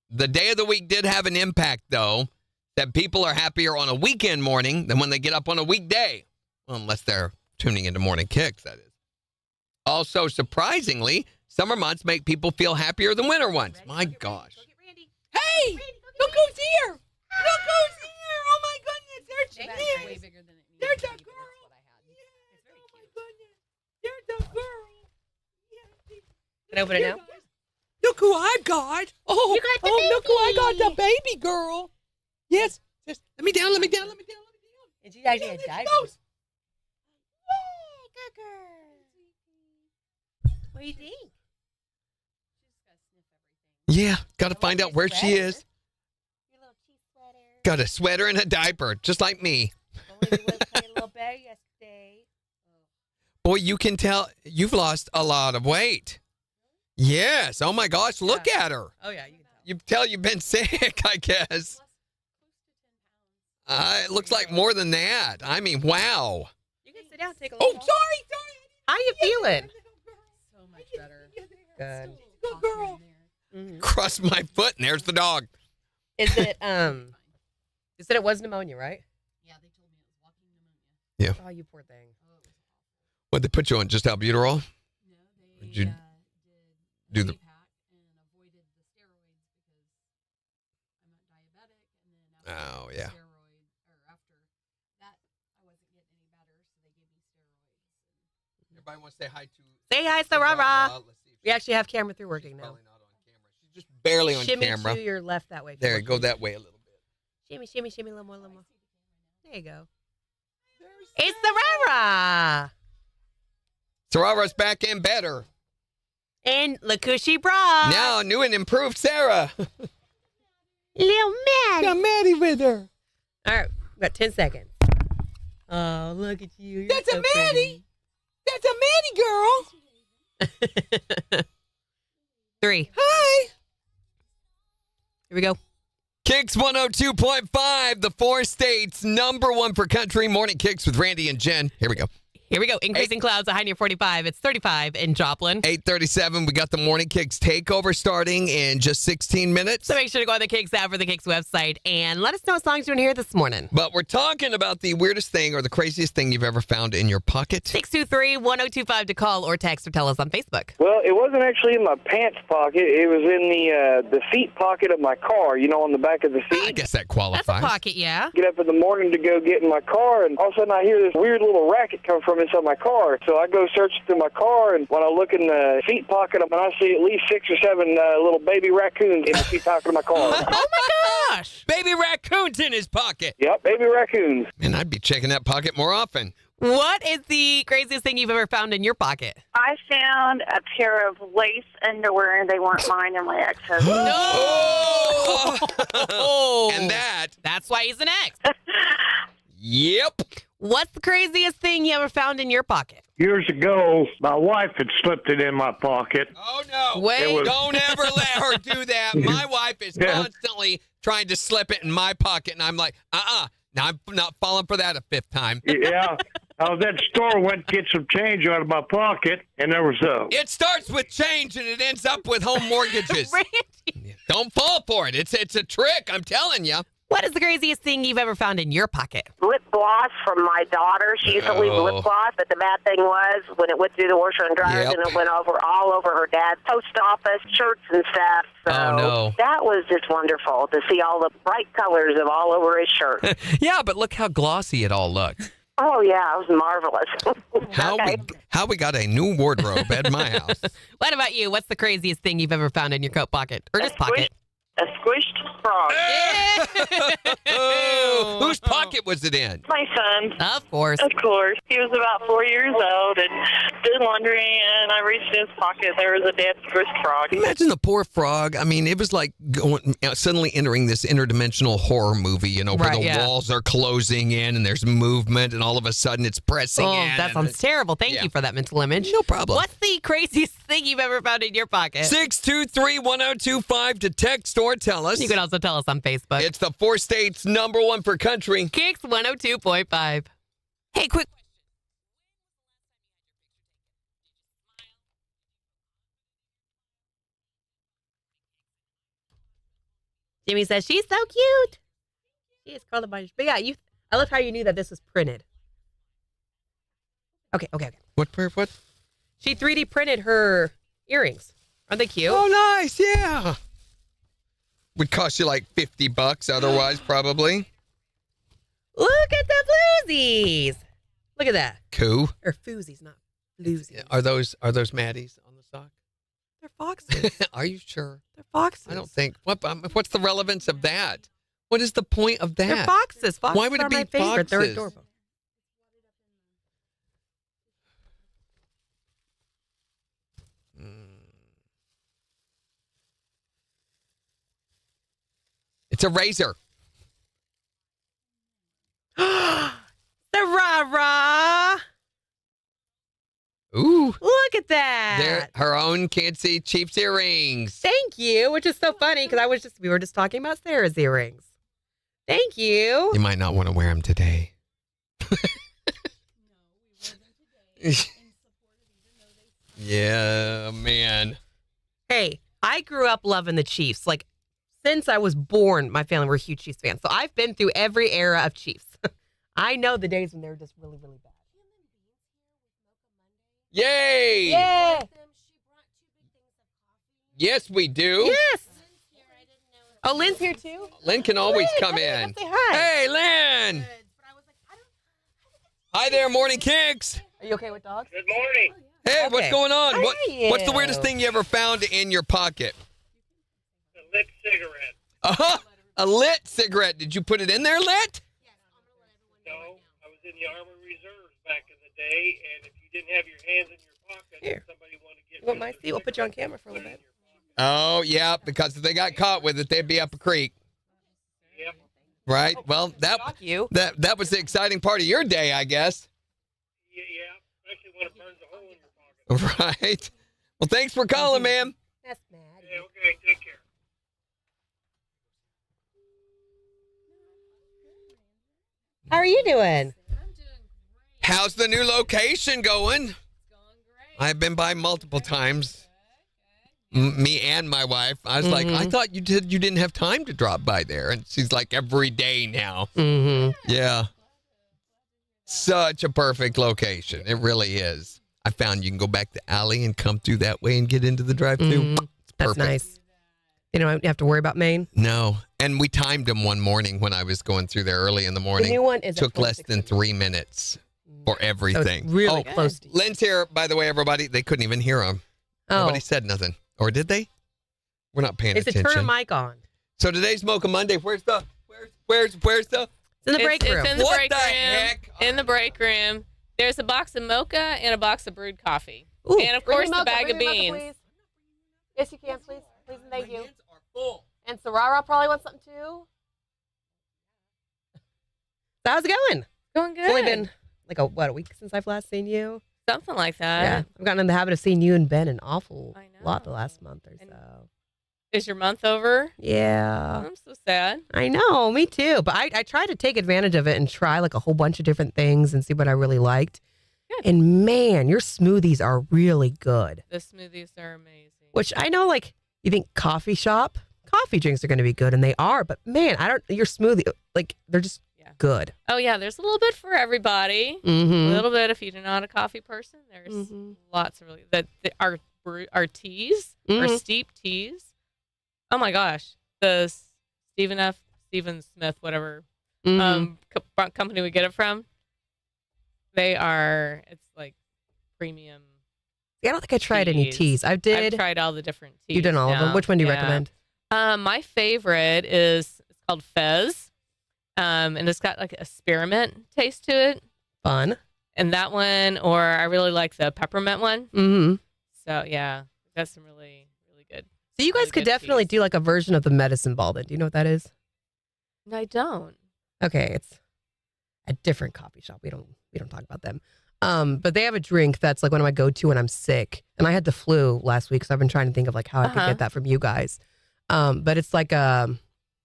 The day of the week did have an impact, though, that people are happier on a weekend morning than when they get up on a weekday. Well, unless they're tuning into Morning KIX, that is. Also, surprisingly, summer months make people feel happier than winter ones. My gosh. Hey, look who's here. Look who's here. Oh, my goodness. There she is. Way bigger than it needs There's to a be, but girl. that's what I had. It's very Oh, my cute. goodness. There's a girl. Can I open it now? Look who I got. Oh, You got the look who I got, the baby. baby girl. Yes. Just let me down. And she's actually a There she diaper. goes. at girl. What do you think? Yeah, got to find out where she is. Your little cheese sweater. Got a sweater and a diaper, just like me. Only we went playing a little bear yesterday. Boy, you can tell you've lost a lot of weight. Yes. Oh my gosh, look at her. Oh yeah, you can tell. You tell you've been sick, I guess. It looks like more than that. I mean, wow. You can sit down, take a Oh, look. sorry. How you feeling? So much better. Good. Good girl. Cross my foot, and there's the dog. Is it you said it was pneumonia, right? Yeah, they told me it was walking pneumonia. Yeah. Oh, you poor thing. Oh, it was awful. What, they put you on just albuterol? No, they Did you did do the- Z-Pack and avoided the steroids because I'm diabetic, and then after Oh, yeah. steroids, or after that, I wasn't getting any better, so they gave me steroids. Everybody wants to say hi to. Say hi, Sarara. We actually have camera 3 working now. Probably not on camera. She's just barely on Shimmy camera. to your left that way. There, go that way a little bit. Shimmy, shimmy, shimmy, a little more, a little more. There you go. It's Sarara. Sarara's back and better. And look who she brought. Now, new and improved Sarah. Little Maddie. Got Maddie with her. All right, we got 10 seconds. Oh, look at you. You're That's so a Maddie. That's a Maddie girl. 3. Hi. Here we go. KIX 102.5, the 4 states, #1 for country. Morning KIX with Randy and Jen. Here we go. Here we go. Increasing clouds, a high near 45. It's 35 in Joplin. 8:37, we got the Morning KIX takeover starting in just 16 minutes. So make sure to go on the KIX app or the KIX website and let us know what songs you want to hear this morning. But we're talking about the weirdest thing or the craziest thing you've ever found in your pocket. 623-1025 to call or text or tell us on Facebook. Well, it wasn't actually in my pants pocket. It was in the seat pocket of my car, you know, on the back of the seat. I guess that That's qualifies. a pocket, yeah. Get up in the morning to go get in my car, and all of a sudden I hear this weird little racket come from inside my car. So I go search through my car, and when I look in the seat pocket, I see at least 6 or 7 little baby raccoons in the seat pocket of my car. Oh, my gosh. Baby raccoon's in his pocket. Yep, baby raccoons. And I'd be checking that pocket more often. What is the craziest thing you've ever found in your pocket? I found a pair of lace underwear, and they weren't mine and my ex's. Oh! Oh. And That's why he's an ex. yep. What's the craziest thing you ever found in your pocket? Years ago, my wife had slipped it in my pocket. Oh, no. Wait. Don't ever let her do that. My wife is Yeah. constantly trying to slip it in my pocket, and I'm like, Now, I'm not falling for that a 5th time. Yeah. I was at the store, went to get some change out of my pocket, and there was It starts with change, and it ends up with home mortgages. Randy. Don't fall for it. It's a trick, I'm telling you. What is the craziest thing you've ever found in your pocket? Lip gloss from my daughter. She used to leave Oh. lip gloss, but the bad thing was when it went through the washer and dryer, Yep. and it went all over her dad's post office shirts and stuff. So Oh, no. that was just wonderful to see all the bright colors of all over his shirt. Yeah, but look how glossy it all looked. Oh yeah, it was marvelous. How we got a new wardrobe at my house. What about you? What's the craziest thing you've ever found in your coat pocket? Or just pocket? A squished frog. Oh, whose pocket was it in? My son. Of course. Of course. He was about 4 years old and did laundry, and I reached in his pocket. There was a dead squished frog. Imagine the poor frog. I mean, it was like suddenly entering this interdimensional horror movie, where Right, the yeah. walls are closing in and there's movement, and all of a sudden it's pressing Oh, in. that and sounds terrible. Thank yeah. you for that mental image. No problem. What's the craziest thing you've ever found in your pocket? 623-1025 to text or tell us. You can also tell us on Facebook. It's the 4 states #1 for country. KIX 102.5. Hey, quick. Jimmy says she's so cute. She is colorblind. But yeah, I love how you knew that this was printed. Okay. What? She 3D printed her earrings. Aren't they cute? Oh, nice. Yeah. Would cost you like $50 otherwise, probably. Look at the floozies. Look at that. Cool. Or foozies, not floozies. Are those Maddies on the sock? They're foxes. Are you sure? They're foxes. I don't think. What's the relevance of that? What is the point of that? They're foxes. Foxes Why would it are be my favorite. They're foxes? adorable. It's a razor. The rah-rah. Ooh. Look at that. They're her own Cancy Chiefs earrings. Thank you, which is so funny because we were just talking about Sarah's earrings. Thank you. You might not want to wear them today. Yeah, man. Hey, I grew up loving the Chiefs. Like, since I was born, my family were huge Chiefs fans. So I've been through every era of Chiefs. I know the days when they were just really, really bad. Yay! Yeah. Yes, we do. Yes. Oh, Lynn's here too? Lynn can always come in. Say hi. Hey, Lynn. Hi there, Morning KIX. Are you okay with dogs? Good morning. Hey, what's Okay. going on? Hi. What's the weirdest thing you ever found in your pocket? A lit cigarette. Uh-huh. A lit cigarette. Did you put it in there lit? No, I was in the Army Reserves back in the day, and if you didn't have your hands in your pocket, Here. somebody wanted to get You want rid my of the seat? We'll put you on cigarette, camera for a little put it bit. in your pocket. Oh, yeah, because if they got caught with it, they'd be up a creek. Yep. Right? Well, Shock you. that was the exciting part of your day, I guess. Yeah, especially when it burns a hole in your pocket. Right? Well, thanks for calling, ma'am. That's mad. Yeah, okay, take care. How are you doing? How's the new location going? I've been by multiple times. Me and my wife. I was like, I thought you didn't have time to drop by there. And she's like, every day now. Mm-hmm. Yeah. Such a perfect location. It really is. I found you can go back the alley and come through that way and get into the drive-thru. It's That's perfect. nice. You don't have to worry about Maine. No. And we timed them one morning when I was going through there early in the morning. The new one is at Took less 26 than 3 minutes for everything. really close to you. Lynn's here, by the way, everybody. They couldn't even hear him. Oh, Nobody said nothing. Or did they? We're not paying it's a attention. turn a mic on. So today's Mocha Monday. Where's the It's in the break room. It's in the What break the room. heck? In the break room. There's a box of mocha and a box of brewed coffee. Ooh, and of bring course your the mocha, bag bring of your mocha, beans. please. Yes, you can, please. Please and thank you. And Sarara probably wants something too. So how's it going? Going good. It's only been like a week since I've last seen you. Something like that. Yeah, I've gotten in the habit of seeing you and Ben an awful I know. lot the last month or And- so. Is your month over? Yeah, I'm so sad. I know, me too. But I try to take advantage of it and try like a whole bunch of different things and see what I really liked. Good. And man, your smoothies are really good. The smoothies are amazing. Which I know, like, you think coffee drinks are going to be good, and they are. But man, your smoothie, like, they're just good. Oh yeah, there's a little bit for everybody. Mm-hmm. A little bit if you're not a coffee person. There's lots of really our teas, our steep teas. Oh my gosh, the Stephen Smith, whatever company we get it from. It's like premium. I don't think I tried any teas. I've tried all the different teas. You've done all of them. now. Which one do you Yeah. recommend? My favorite it's called Fez, and it's got like a spearmint taste to it. Fun. And that one, or I really like the peppermint one. Mm-hmm. So yeah, that's some really, really good. So you guys really could good definitely teas. do like a version of the medicine ball then. Do you know what that is? No, I don't. Okay, it's a different coffee shop. We don't talk about them. But they have a drink that's like one of my go-to when I'm sick. And I had the flu last week, so I've been trying to think of like how I could get that from you guys. But it's like a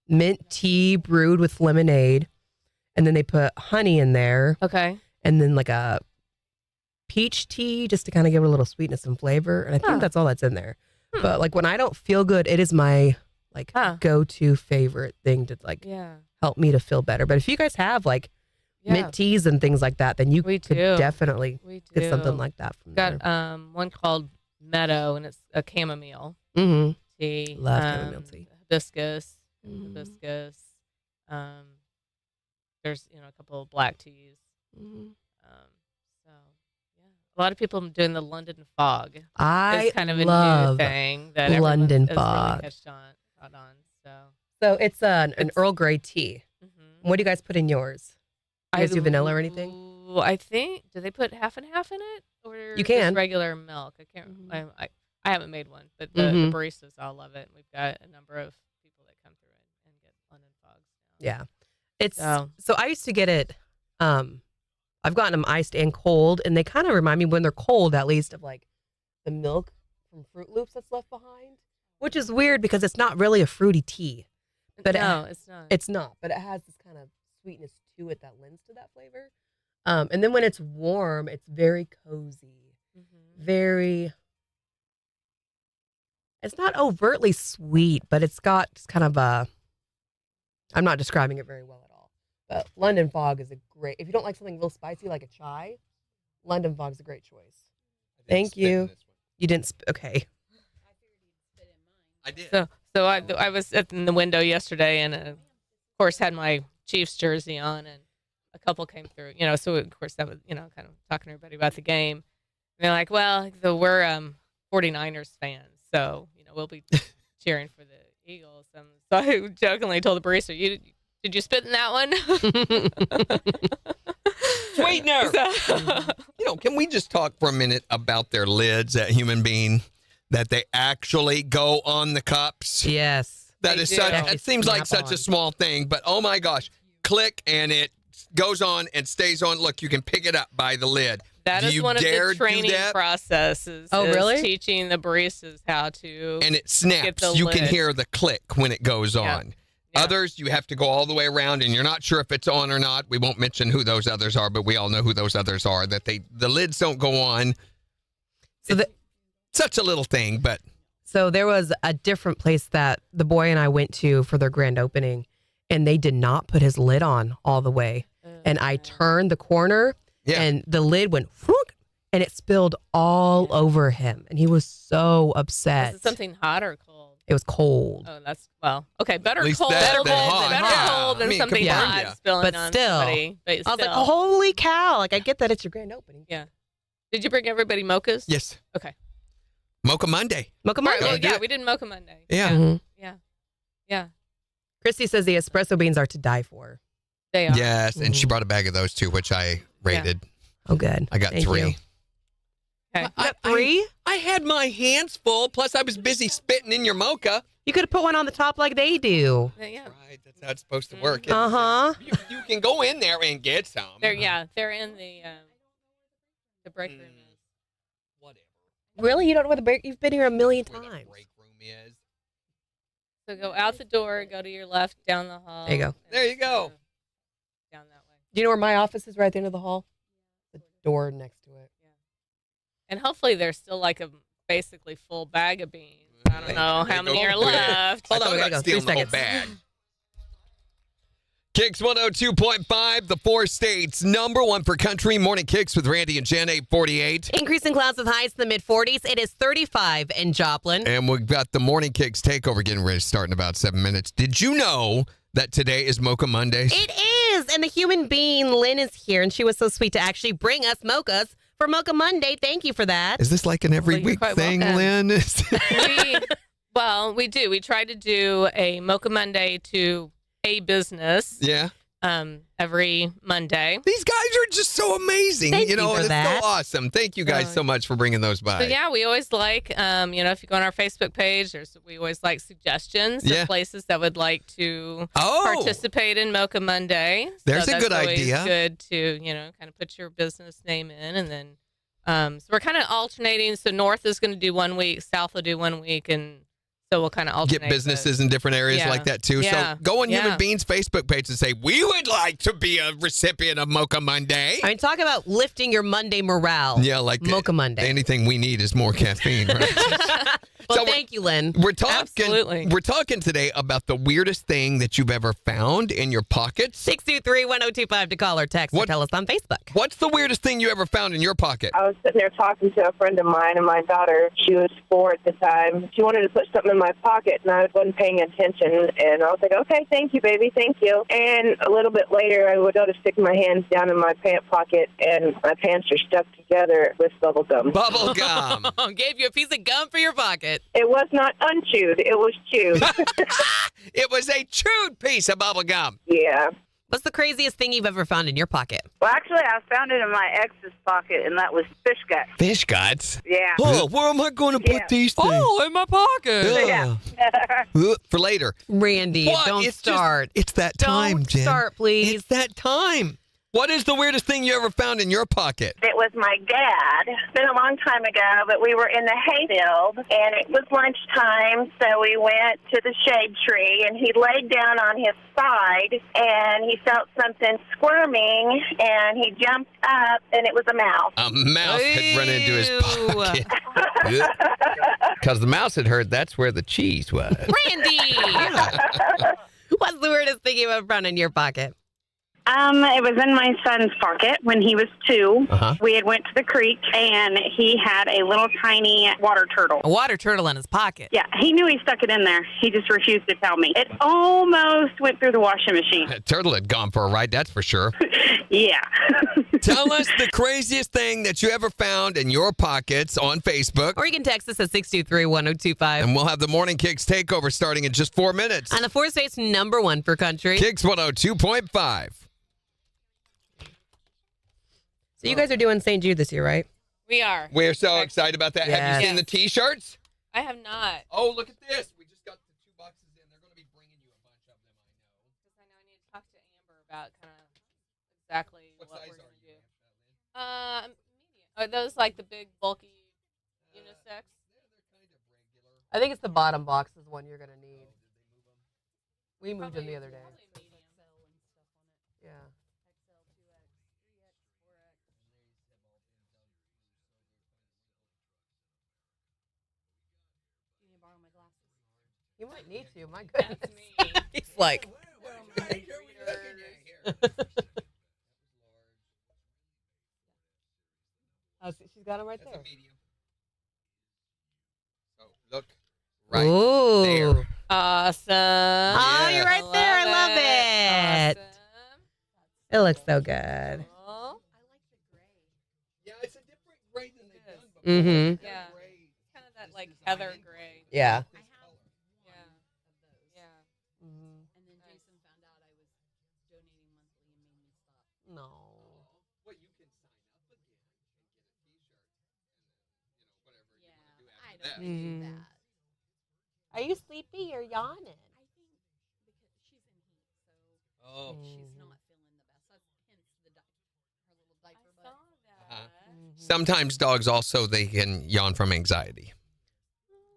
mint tea brewed with lemonade, and then they put honey in there. Okay. And then like a peach tea just to kind of give it a little sweetness and flavor. And I think that's all that's in there. But like when I don't feel good, it is my like go-to favorite thing to like help me to feel better. But if you guys have like mint teas and things like that, then you could definitely get something like that from there. Got one called Meadow, and it's a chamomile tea. Love chamomile tea. Hibiscus. There's a couple of black teas. So yeah, a lot of people are doing the London fog. It's kind of a love new thing that London everyone fog. has really caught on. So it's an Earl Grey tea. What do you guys put in yours? You guys do vanilla or anything? I think. Do they put half and half in it, or You can. just regular milk? I can't. I haven't made one, but the baristas all love it. We've got a number of people that come through and get London Yeah. It's so I used to get it. I've gotten them iced and cold, and they kind of remind me when they're cold, at least, of like the milk from Fruit Loops that's left behind, which is weird because it's not really a fruity tea. But No, it's not. It's not, but it has this kind of sweetness to it that lends to that flavor. And then when it's warm, it's very cozy, very. It's not overtly sweet, but it's got kind of a. I'm not describing it very well at all. But London Fog is a great. If you don't like something real spicy like a chai, London Fog is a great choice. Thank you. You didn't. Okay. I did. So I was in the window yesterday, and of course had my Chiefs jersey on, and a couple came through. So of course that was kind of talking to everybody about the game. And they're like, "Well, we're 49ers fans, so we'll be cheering for the Eagles." So I jokingly told the barista, "Did you spit in that one?" Sweetener. Can we just talk for a minute about their lids at Human Bean? That they actually go on the cups. Yes. That is such. It seems like such a small thing, but oh my gosh, click and it goes on and stays on. Look, you can pick it up by the lid. That is one of the training processes. Oh, really? Teaching the baristas how to. And it snaps. You can hear the click when it goes on. Yeah. Others, you have to go all the way around, and you're not sure if it's on or not. We won't mention who those others are, but we all know who those others are. That the lids don't go on. So such a little thing, but. So there was a different place that the boy and I went to for their grand opening, and they did not put his lid on all the way. And I turned the corner, and the lid went, whoop, and it spilled all over him. And he was so upset. Was it something hot or cold? It was cold. Oh, that's, better At least cold better than cold than something hot spilling but on still, somebody. But I was like, holy cow. Like, I get that it's your grand opening. Yeah. Did you bring everybody mochas? Yes. Okay. Mocha Monday. Mocha Monday. Right, well, we did Mocha Monday. Yeah. Mm-hmm. Yeah. Christy says the espresso beans are to die for. They are. Yes, and she brought a bag of those too, which I rated. Oh, good. I got Thank 3. you. Okay. You got 3? I had my hands full, plus I was busy spitting in your mocha. You could have put one on the top like they do. Yeah. Right, that's how it's supposed to work. Uh-huh. You can go in there and get some. They're in the break room. Whatever. Really? You don't know where the break? You've been here a million times. Where the break room is. So go out the door, go to your left, down the hall. There you go. There you go. Down that way. Do you know where my office is right at the end of the hall? The door next to it. Yeah. And hopefully there's still like a basically full bag of beans. I don't know how many are left. Hold on, we gotta go. 3 seconds. Bag. KIX 102.5, the 4 states, #1 for country. Morning KIX with Randy and Jen, 848. Increasing clouds with highs in the mid-40s. It is 35 in Joplin. And we've got the Morning KIX takeover getting ready to start in about 7 minutes. Did you know that today is Mocha Mondays? It is. And the human being, Lynn, is here, and she was so sweet to actually bring us mochas for Mocha Monday. Thank you for that. Is this like an every week thing, Lynn? We do. We try to do a Mocha Monday to a business. Yeah. Every Monday. These guys are just so amazing. Thank you and for it's that. so awesome. Thank you guys so much for bringing those by. So yeah, we always like, if you go on our Facebook page, we always like suggestions of places that would like to participate in Mocha Monday. There's so a good that's always idea. Good to kind of put your business name in, and then so we're kind of alternating. So North is going to do 1 week, South will do 1 week, and so we'll kind of alternate. Get businesses in different areas like that too. Yeah. So go on Human Beans Facebook page and say, we would like to be a recipient of Mocha Monday. I mean, talk about lifting your Monday morale. Yeah, like Mocha Monday. Anything we need is more caffeine, right? Well, thank you, Lynn. We're talking. Absolutely. We're talking today about the weirdest thing that you've ever found in your pockets. 623-1025 to call or text or tell us on Facebook. What's the weirdest thing you ever found in your pocket? I was sitting there talking to a friend of mine, and my daughter, she was 4 at the time. She wanted to put something in my pocket, and I wasn't paying attention. And I was like, okay, thank you, baby, thank you. And a little bit later, I would go to stick my hands down in my pant pocket, and my pants are stuck together with bubble gum. Bubble gum. Gave you a piece of gum for your pocket. It was not unchewed. It was chewed. It was a chewed piece of bubble gum. Yeah. What's the craziest thing you've ever found in your pocket? Well, actually, I found it in my ex's pocket, and that was fish guts. Fish guts? Yeah. Oh, where am I going to put these things? Oh, in my pocket. Yeah. For later. Randy, What? don't It's start. It's that time, Don't Jen. start, please. It's that time. What is the weirdest thing you ever found in your pocket? It was my dad. It's been a long time ago, but we were in the hayfield, and it was lunchtime, so we went to the shade tree, and he laid down on his side, and he felt something squirming, and he jumped up, and it was a mouse. A mouse had run into his pocket. Because the mouse had heard that's where the cheese was. Randy! What's the weirdest thing you've ever found in your pocket? It was in my son's pocket when he was 2. Uh-huh. We had went to the creek, and he had a little tiny water turtle. A water turtle in his pocket. Yeah, he knew he stuck it in there. He just refused to tell me. It almost went through the washing machine. That turtle had gone for a ride, that's for sure. Yeah. Tell us the craziest thing that you ever found in your pockets on Facebook. Or you can text us at 623-1025. And we'll have the Morning Kicks takeover starting in just 4 minutes. On the 4 states #1 for country. Kicks 102.5. So you guys are doing St. Jude this year, right? We are. We're so excited about that. Have Yes. you seen the T-shirts? I have not. Oh, look at this. We just got the 2 boxes in. They're going to be bringing you a bunch of them, I know. Because I know I need to talk to Amber about kind of exactly what size we're are going to you? do. Medium. Are those like the big, bulky unisex? I think it's the bottom box is one you're going to need. We moved them the other day. Yeah. You might need to. My goodness. That's me. He's like. Oh, she's got him right there. So look right Ooh. there. Awesome. Oh, you're right there. I love it. Awesome. It looks so good. Cool. Yeah, it's a different gray than they've done before. Mm-hmm. Yeah. Kind of that like heather gray. Yeah. Yeah. Yeah. Mm-hmm. And then Jason found out I was donating monthly and made me stop. No. Well, you can sign up again and get a T-shirt. And, whatever you want to do I after don't that. do Mhm. that. Are you sleepy or yawning? I think because she's in heat, so Oh. she's not feeling the best. That's hence the her little I diaper saw butt. that. Sometimes dogs also, they can yawn from anxiety.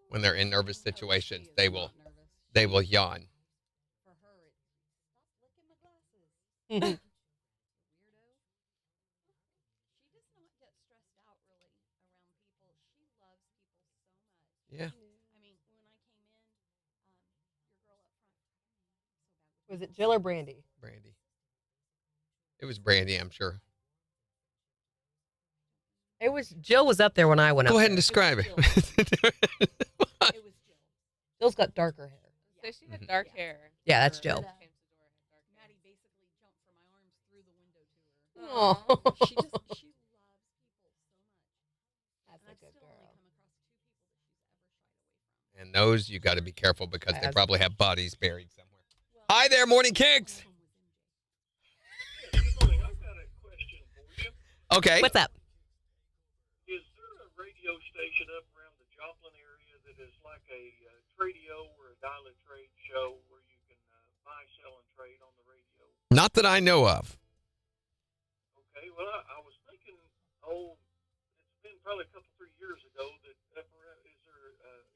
When they're in nervous situations, She is they not will nervous. yawn. For her, it's stop licking my glasses. Weirdo. She does not get stressed out really around people. She loves people so much. Yeah. I mean, when I came in, your girl up front, so bad with Was it Jill or Brandy? Brandy. It was Brandy, I'm sure. It was Jill was up there when I went up. Go ahead and there. describe it. it was Jill. Jill's got darker hair. So she had dark hair. Yeah, that's Or Jill. came to the door, had dark hair. Maddie basically jumped from my arms through the window to her. Oh, She loves people so much. that's And a I've good still girl. only come across 2 people that she's ever shied away from. And those, you got to be careful because they Yes. probably have bodies buried somewhere. Well, Hi there, Morning Kicks. one of them was MJ. Good morning. I've got a question for you. Okay. What's up? Is there a radio station up around the Joplin area that is like a tradio or a dial a trade show where you can buy, sell, and trade on the radio? Not that I know of. Okay, well, I was thinking, it's been probably a couple, 3 years ago that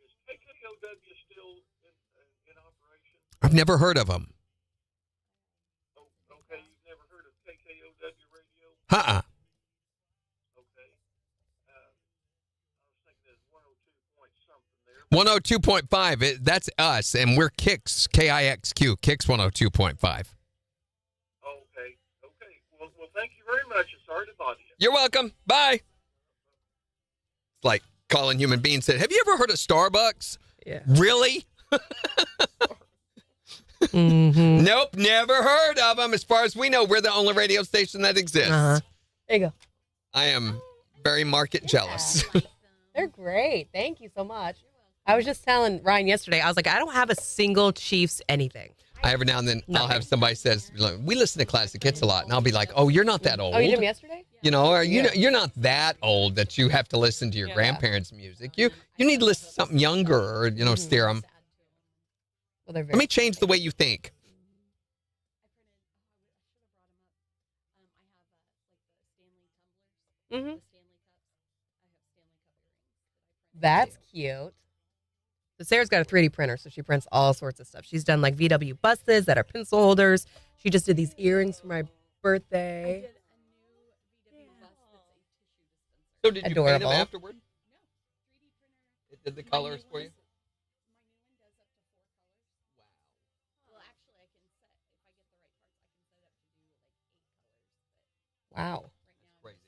is KKOW still in operation? I've never heard of them. Oh, okay, you've never heard of KKOW radio? Uh-uh. Okay. I was thinking there's 102 point something there. 102.5. That's us, and we're KIX, KIXQ, KIX 102.5. Okay. Well, thank you very much. And sorry to bother you. You're welcome. Bye. It's like calling human beings said, have you ever heard of Starbucks? Yeah. Really? Mm-hmm. Nope, never heard of them. As far as we know, we're the only radio station that exists. Uh-huh. There you go. I am very market jealous. They're great. Thank you so much. I was just telling Ryan yesterday, I was like, I don't have a single Chiefs anything. Every now and then I'll have somebody says, "Look, we listen to classic hits a lot," and I'll be like, "Oh, you're not that old." Oh, you did them yesterday? You know, or you're not that old that you have to listen to your grandparents' music. You need to listen to something younger, or steer them. Well, they're Let very me change the way you think. Mm-hmm. That's cute. So Sarah's got a 3D printer, so she prints all sorts of stuff. She's done like VW buses that are pencil holders. She just did these earrings for my birthday. So did you paint Adorable. them afterward? It did the colors for you? Wow. That's crazy.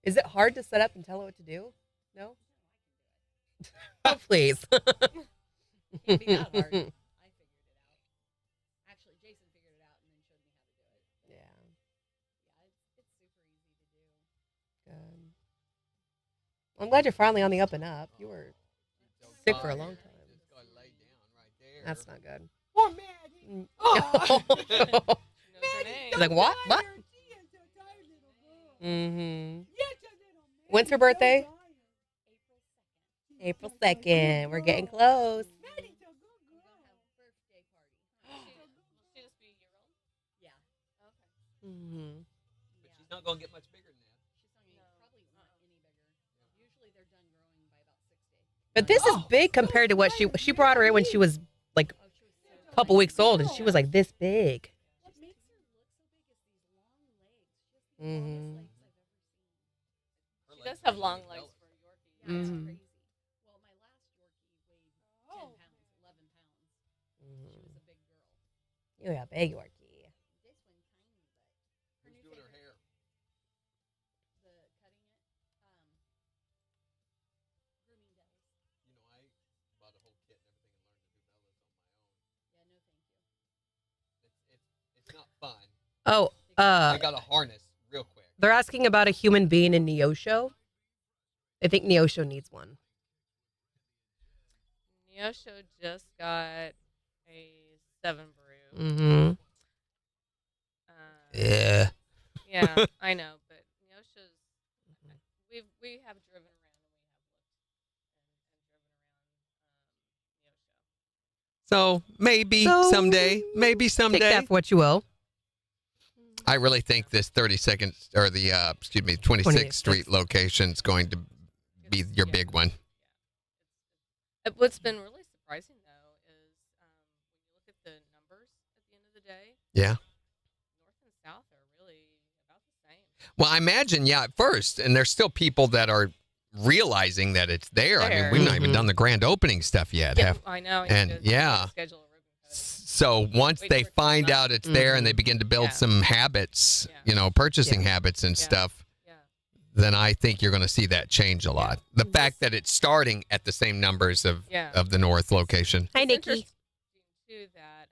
Is it hard to set up and tell it what to do? No? Oh, please. Can't be that hard. I figured it out. Actually, Jason figured it out and then showed me how to do it. Yeah. Yeah, it's super easy to do. Good. I'm glad you're finally on the up and up. You were sick for a long time. That's not good. Poor Maddie. Oh. Name. She's like, what? What? Mm-hmm. When's her birthday? April 2nd. We're getting close. Mm-hmm. But she's not going to get much bigger than that. Probably not any bigger. Usually they're done growing by about 6 days. But this is big compared to what she brought her in when she was like a couple weeks old, and she was like this big. What makes her look so big is these long legs. She has the Mm-hmm. longest legs I've ever seen. She does have long legs for a Yorkie. Yeah, it's Mhm. crazy. Well, my last Yorkie weighed 10 pounds, 11 pounds. She was a big girl. You got big Yorkie. This one tiny, but Who's doing her hair? the cutting it, grooming Dells. You know, I bought a whole kit and everything and learned to do Bella's on my own. Yeah, no thank you. It's not fun. Oh, I got a harness real quick. they're asking about a human being in Neosho. I think Neosho needs one. Neosho just got a 7 brew. Mm-hmm. Yeah. Yeah, I know, but Neosho's. We have driven around and we have looked and driven around Neosho. So maybe So, someday. Maybe someday. Take that for what you will. I really think this 32nd or the 26th Street location is going to be your big one. What's been really surprising though is when you look at the numbers at the end of the day, Yeah. North and South are really about the same. Well, I imagine, at first, and there's still people that are realizing that it's there. I mean, we've not even done the grand opening stuff yet. Yeah, I know. And yeah. Schedule a ribbon cut. So once Wait they for it to find come out up. it's there and they begin to build some habits, purchasing habits and stuff, then I think you're going to see that change a lot. The fact that it's starting at the same numbers of the North location. Hi, It's Nikki. interesting, too, that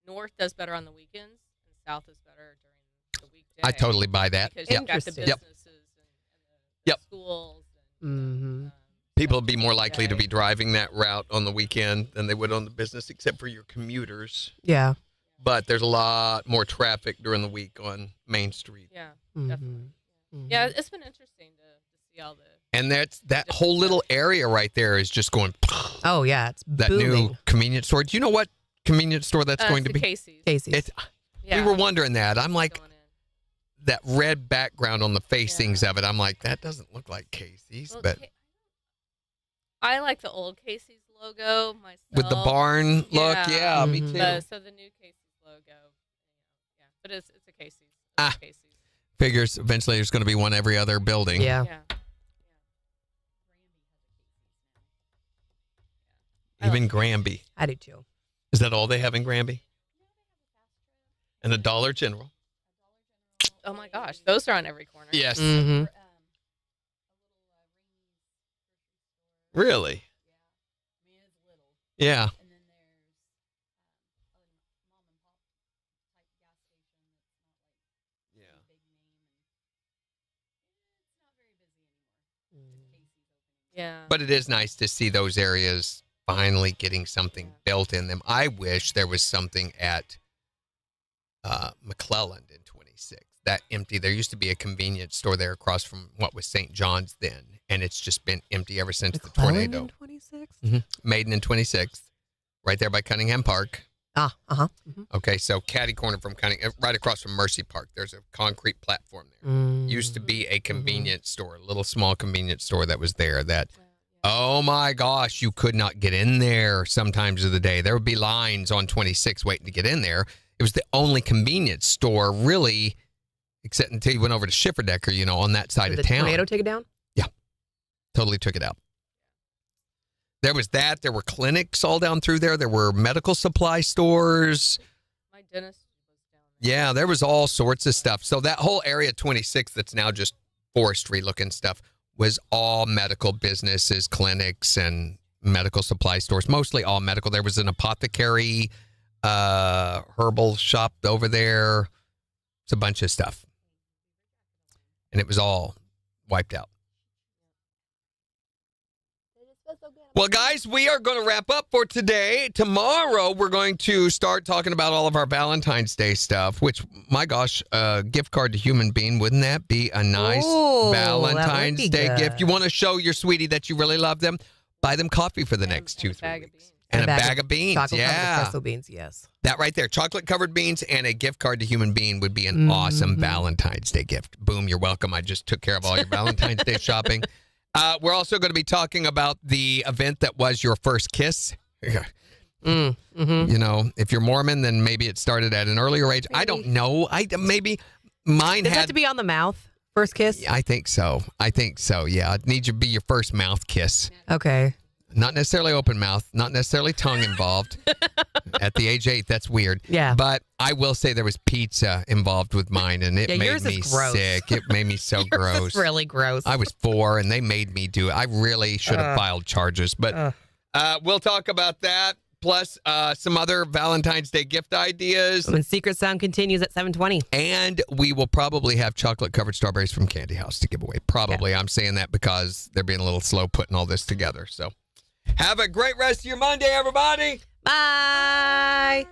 North does better on the weekends and South is better during the weekday. I totally buy that. Because Yep. you've got the Yep. businesses and Yep. the schools. Mm-hmm. People would be more likely to be driving that route on the weekend than they would on the business, except for your commuters. Yeah. But there's a lot more traffic during the week on Main Street. Yeah, Mm-hmm. definitely. Yeah, it's been interesting to see all the. And that whole little area right there is just going. Oh yeah, it's that booming. new convenience store. Do you know what convenience store that's going to it's be? Casey's. Casey's. It's. Yeah. We were wondering that. I'm like, that red background on the facings of it. I'm like, that doesn't look like Casey's, Well, but I like the old Casey's logo myself. with the barn look, yeah, me too. So the new Casey's logo, but it's a Casey's. Casey's. Figures eventually there's going to be one every other building. Yeah. Even Granby. I do too. Is that all they have in Granby? And the Dollar General. Oh my gosh, those are on every corner. Yes. Mm-hmm. Really? Yeah. Yeah. But it is nice to see those areas finally getting something built in them. I wish there was something at McClelland in 26. That empty. There used to be a convenience store there across from what was St. John's then, and it's just been empty ever since the tornado. In 26? Maiden in 26th, right there by Cunningham Park. Uh-huh. Okay, so catty corner from Cunningham, right across from Mercy Park. There's a concrete platform there. Used to be a convenience store, a little small convenience store that was there that, oh my gosh, you could not get in there sometimes of the day. There would be lines on 26 waiting to get in there. It was the only convenience store really, except until you went over to Schifferdecker, on that side Did of town. the tornado take it down? Yeah, totally took it out. There was that. There were clinics all down through there. There were medical supply stores. My dentist was down Yeah, there was all sorts of stuff. So that whole area 26 that's now just forestry looking stuff was all medical businesses, clinics, and medical supply stores. Mostly all medical. There was an apothecary, herbal shop over there. It's a bunch of stuff. And it was all wiped out. Well, guys, we are going to wrap up for today. Tomorrow, we're going to start talking about all of our Valentine's Day stuff, which, my gosh, a gift card to Human Being, wouldn't that be a nice Valentine's Day gift? You want to show your sweetie that you really love them? Buy them coffee for the next 2-3 weeks. And a bag of beans, Chocolate-covered espresso beans, yes. That right there, chocolate-covered beans and a gift card to Human Being would be an awesome Valentine's Day gift. Boom, you're welcome. I just took care of all your Valentine's Day shopping. We're also going to be talking about the event that was your first kiss. If you're Mormon, then maybe it started at an earlier age. Maybe. I don't know. Maybe mine Does it have to be on the mouth? First kiss? I think so. Yeah, it needs to be your first mouth kiss. Okay. Not necessarily open mouth, not necessarily tongue involved. At the age 8, that's weird. Yeah. But I will say there was pizza involved with mine, and it made me sick. It made me so gross. It's really gross. I was 4, and they made me do it. I really should have filed charges. But we'll talk about that, plus some other Valentine's Day gift ideas. When Secret Sound continues at 7:20. And we will probably have chocolate-covered strawberries from Candy House to give away. Probably. Yeah. I'm saying that because they're being a little slow putting all this together. So have a great rest of your Monday, everybody. Bye.